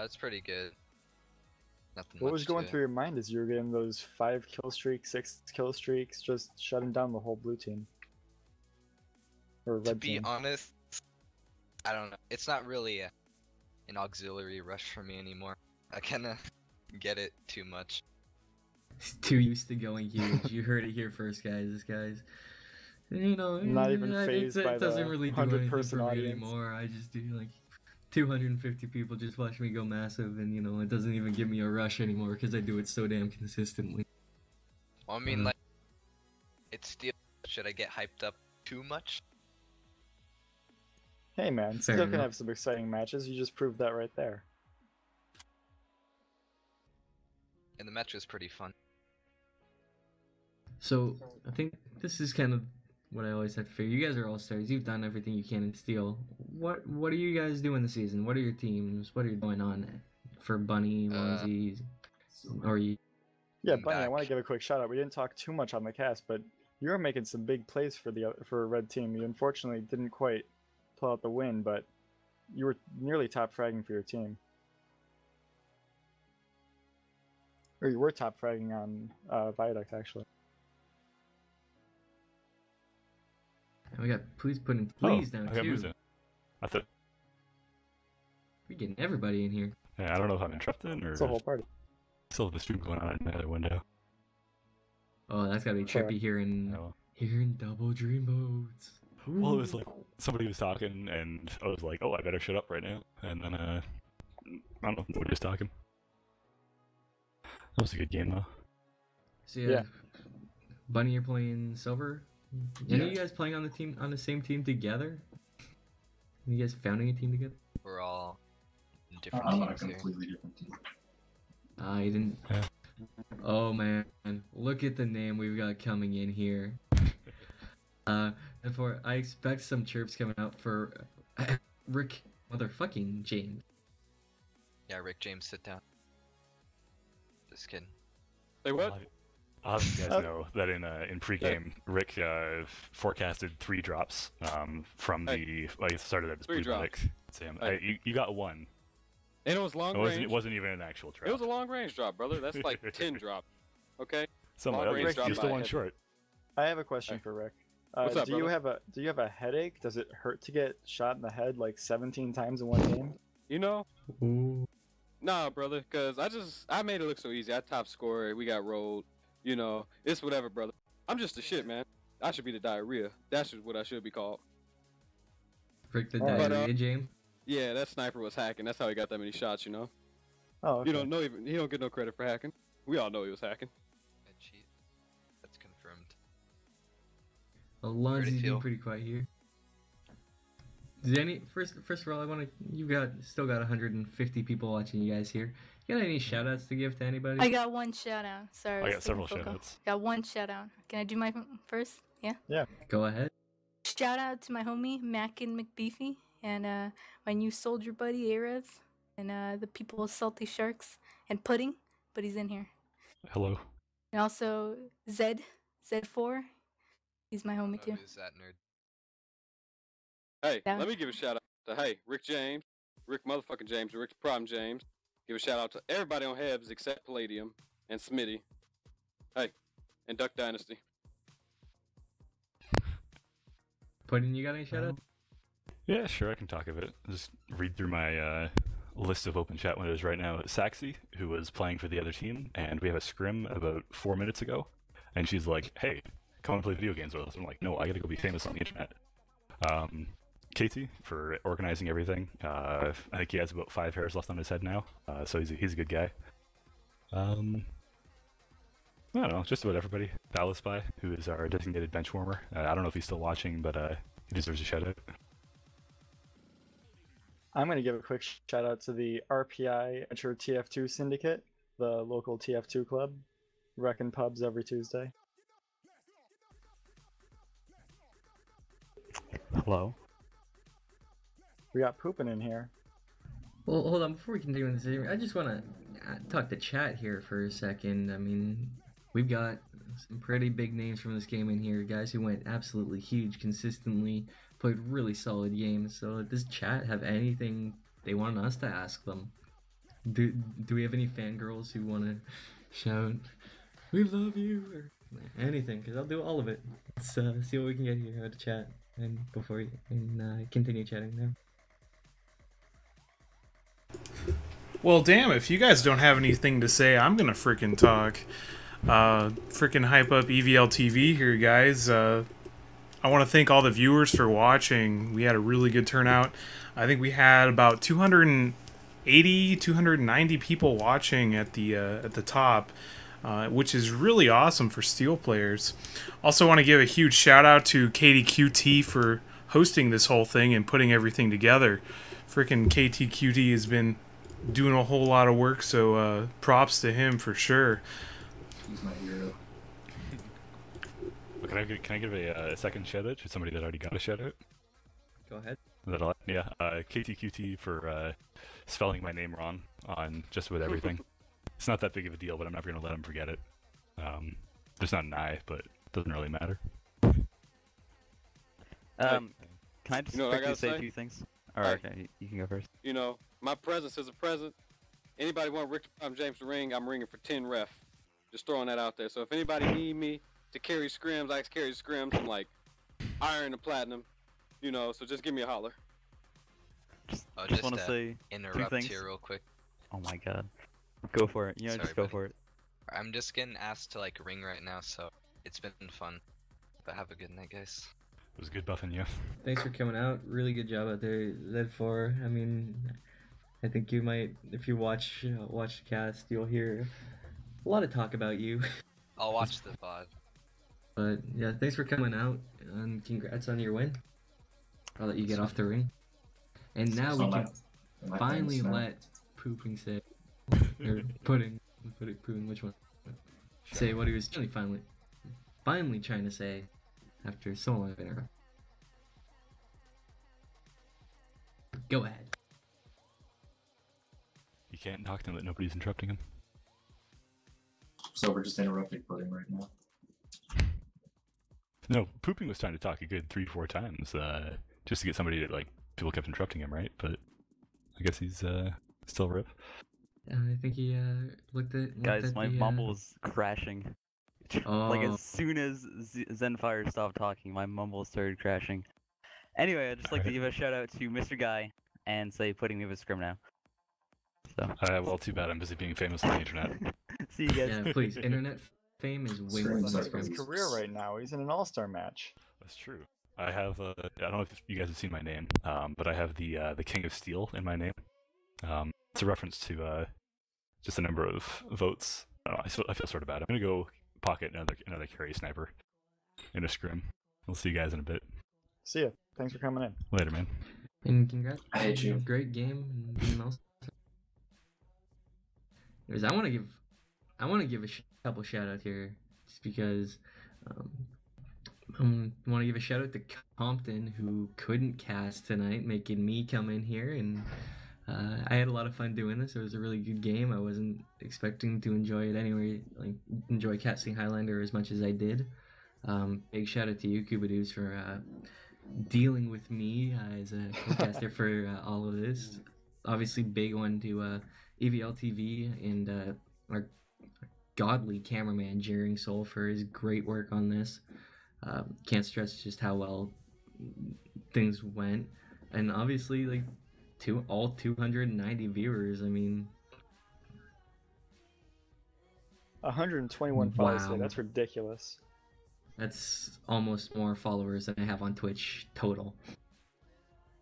It's pretty good. Nothing What much was going to through your mind as you were getting those 5 kill streaks, 6 kill streaks, just shutting down the whole blue team? Or red team? be honest, I don't know. It's not really an auxiliary rush for me anymore. I kinda get it too much. Too used to going huge. You heard it here first, guys. This guy's, you know, Not even phased by it doesn't the really do anything 100-person for me audience. anymore. I just do like 250 people just watch me go massive, and you know it doesn't even give me a rush anymore because I do it so damn consistently. Well, I mean, like, it's still. Should I get hyped up too much? Hey man, Fair still can enough. have some exciting matches. You just proved that right there. And the match was pretty fun. So I think this is kind of what I always had to figure. You guys are all stars. You've done everything you can in Steel. What are you guys doing this season? What are your teams? What are you going on for Bunny, Lonzy, or you? Yeah, Bunny, I want to give a quick shout out. We didn't talk too much on the cast, but you were making some big plays for a red team. You unfortunately didn't quite pull out the win, but you were nearly top fragging for your team. Or you were top fragging on Viaduct, actually. And we got please putting please down I got too. Musa. I thought, We're getting everybody in here. yeah, I don't know if I'm interrupting or It's a whole party. still have the stream going on in the other window. Oh, that's gotta be Sure. trippy here in Oh. Double Dreamboats. Well, it was like somebody was talking, and I was like, "Oh, I better shut up right now." And then I don't know, nobody was talking. That was a good game though. So yeah, Yeah. Bunny, you're playing silver. Any of you guys playing on the same team together? You guys founding a team together? We're all in different I'm on a teams here. completely different team. I didn't. Yeah. Oh man, look at the name we've got coming in here. Therefore, I expect some chirps coming out for Rick motherfucking James. Yeah, Rick James, sit down. Just kidding. Say what? I'll have you guys know that in pregame, Rick forecasted 3 drops from the started at his 3 blue drops. medic. Sam, you got 1. And it was long It range. wasn't even an actual drop. It was a long range drop, brother. That's like 10 drop. Okay. Somebody long range else, drop you're still by one head. short. I have a question for Rick. What's up, do you brother? have a headache? Does it hurt to get shot in the head like 17 times in one game? You know? Ooh. Nah, brother. Because I made it look so easy. I top scored. We got rolled. You know, it's whatever, brother. I'm just the shit, man. I should be the diarrhea. That's just what I should be called. Rick the But, diarrhea, James. Yeah, that sniper was hacking. That's how he got that many shots, you know? Oh, okay. You don't know even. He don't get no credit for hacking. We all know he was hacking. I cheat. That's confirmed. Alonzo's feel? being pretty quiet here. Does any first of all, I want to. You've still got 150 people watching you guys here. You got any shout outs to give to anybody? I got one shout out. Sorry. I was got taking several a phone call. shout-outs. Got one shout out. Can I do my first? Yeah. Go ahead. Shout out to my homie Mackin McBeefy and my new soldier buddy Arev and the people of Salty Sharks and Pudding, but he's in here. Hello. And also Z4. He's my I don't homie know too. who's that nerd. Hey, Yeah. let me give a shout out to Rick James, Rick motherfucking James, Rick the Problem James. Give a shout out to everybody on Hebs except Palladium and Smitty. Hey, and Duck Dynasty. Pudding, you got any shout outs? Yeah, sure, I can talk a bit. Just read through my list of open chat windows right now. Saxy, who was playing for the other team, and we have a scrim about 4 minutes ago, and she's like, "Hey, come and play video games with us." I'm like, "No, I gotta go be famous on the internet." Um, Katie for organizing everything. I think he has about 5 hairs left on his head now, so he's a good guy. I don't know, just about everybody. Ballispy, who is our designated bench warmer. I don't know if he's still watching, but he deserves a shout out. I'm going to give a quick shout out to the RPI Enter TF2 Syndicate, the local TF2 club. Wrecking pubs every Tuesday. Hello. We got Poopin in here. Well, hold on. Before we continue with this, I just want to talk to chat here for a second. I mean, we've got some pretty big names from this game in here. Guys who went absolutely huge consistently, played really solid games. So does chat have anything they want us to ask them? Do we have any fangirls who want to shout, "We love you," or anything? Because I'll do all of it. Let's see what we can get here out of chat. And before we continue chatting now. Well, damn, if you guys don't have anything to say, I'm gonna freaking talk. Freaking hype up EVL TV here, guys. I want to thank all the viewers for watching. We had a really good turnout. I think we had about 280, 290 people watching at the top, which is really awesome for Steel players. Also want to give a huge shout out to KTQT for hosting this whole thing and putting everything together. Freaking KTQT has been doing a whole lot of work, so props to him for sure. He's my hero. Well, can I give a second shout out to somebody that already got a shout out? Go ahead. Yeah, KTQT for spelling my name wrong on just about everything. It's not that big of a deal, but I'm never going to let him forget it. There's not an I, but it doesn't really matter. Can I just quickly say say? 2 things? Alright, okay, you can go first. You know, my presence is a present. Anybody want Rick James to ring? I'm ringing for 10 ref. Just throwing that out there. So if anybody need me to carry scrims, I carry scrims. I'm like iron and platinum. You know, so just give me a holler. Just want to say 2 interrupt things. here real quick. Oh my god. Go for it. You know, Sorry, just go buddy. for it. I'm just getting asked to like ring right now, so it's been fun. But have a good night, guys. It was good buffing you. Thanks for coming out. Really good job out there, Z4. I mean, I think you might, if you watch the cast, you'll hear a lot of talk about you. I'll watch the VOD. But yeah, thanks for coming out, and congrats on your win. I'll let you get off the ring. And now we can finally let Pooping say, or Pudding, which one? Say what he was finally trying to say after so long of interrupt. Go ahead. You can't talk to him that nobody's interrupting him. So we're just interrupting Pudding right now. No, Pooping was trying to talk a good 3-4 times, just to get somebody to, like, people kept interrupting him, right? But I guess he's still rip. I think he looked at My mumble was crashing. Like, as soon as Zenfire stopped talking, my mumble started crashing. Anyway, I'd just like to give a shout out to Mr. Guy and say putting me with Scrim now. So. Well, too bad I'm busy being famous on the internet. See you guys. Yeah, please. Internet fame is way more He's than in his Scrim. career right now. He's in an all-star match. That's true. I have, I don't know if you guys have seen my name, but I have the King of Steel in my name. It's a reference to just the number of votes. I feel sort of bad. I'm gonna go pocket another carry sniper in a scrim. We'll see you guys in a bit. See ya. Thanks for coming in. Later, man. And congrats. I hate you. Great game. And being all. Anyways, I want to give a couple shout outs here, just because I want to give a shout out to Compton, who couldn't cast tonight, making me come in here, and I had a lot of fun doing this. It was a really good game. I wasn't expecting to enjoy it anyway, like enjoy casting Highlander as much as I did. Big shout out to you, Koobadoobs, for dealing with me as a co-caster for all of this. Obviously, big one to EVL TV and our godly cameraman Jeeringsole for his great work on this. Can't stress just how well things went. And obviously, like, all 290 viewers. I mean, 121 followers today. Wow. That's ridiculous. that's almost more followers than I have on Twitch total.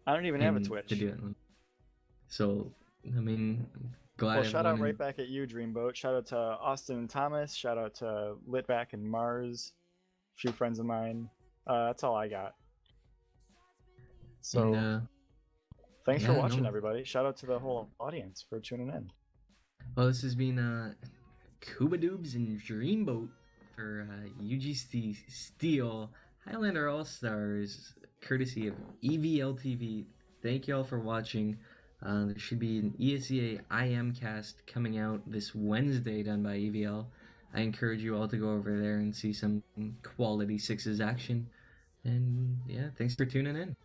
I don't even have a And Twitch. to do it. So, I mean, glad Well, shout out everyone right back at you, Dreamboat. Shout out to Austin and Thomas. Shout out to Litback and Mars. A few friends of mine. That's all I got. So, and, thanks for yeah, watching, no. everybody. Shout out to the whole audience for tuning in. well, this has been Koobadoobs and Dreamboat for UGC Steel Highlander All-Stars, courtesy of EVL TV. Thank y'all for watching. There should be an ESEA IM cast coming out this Wednesday done by EVL. I encourage you all to go over there and see some quality sixes action. And yeah, thanks for tuning in.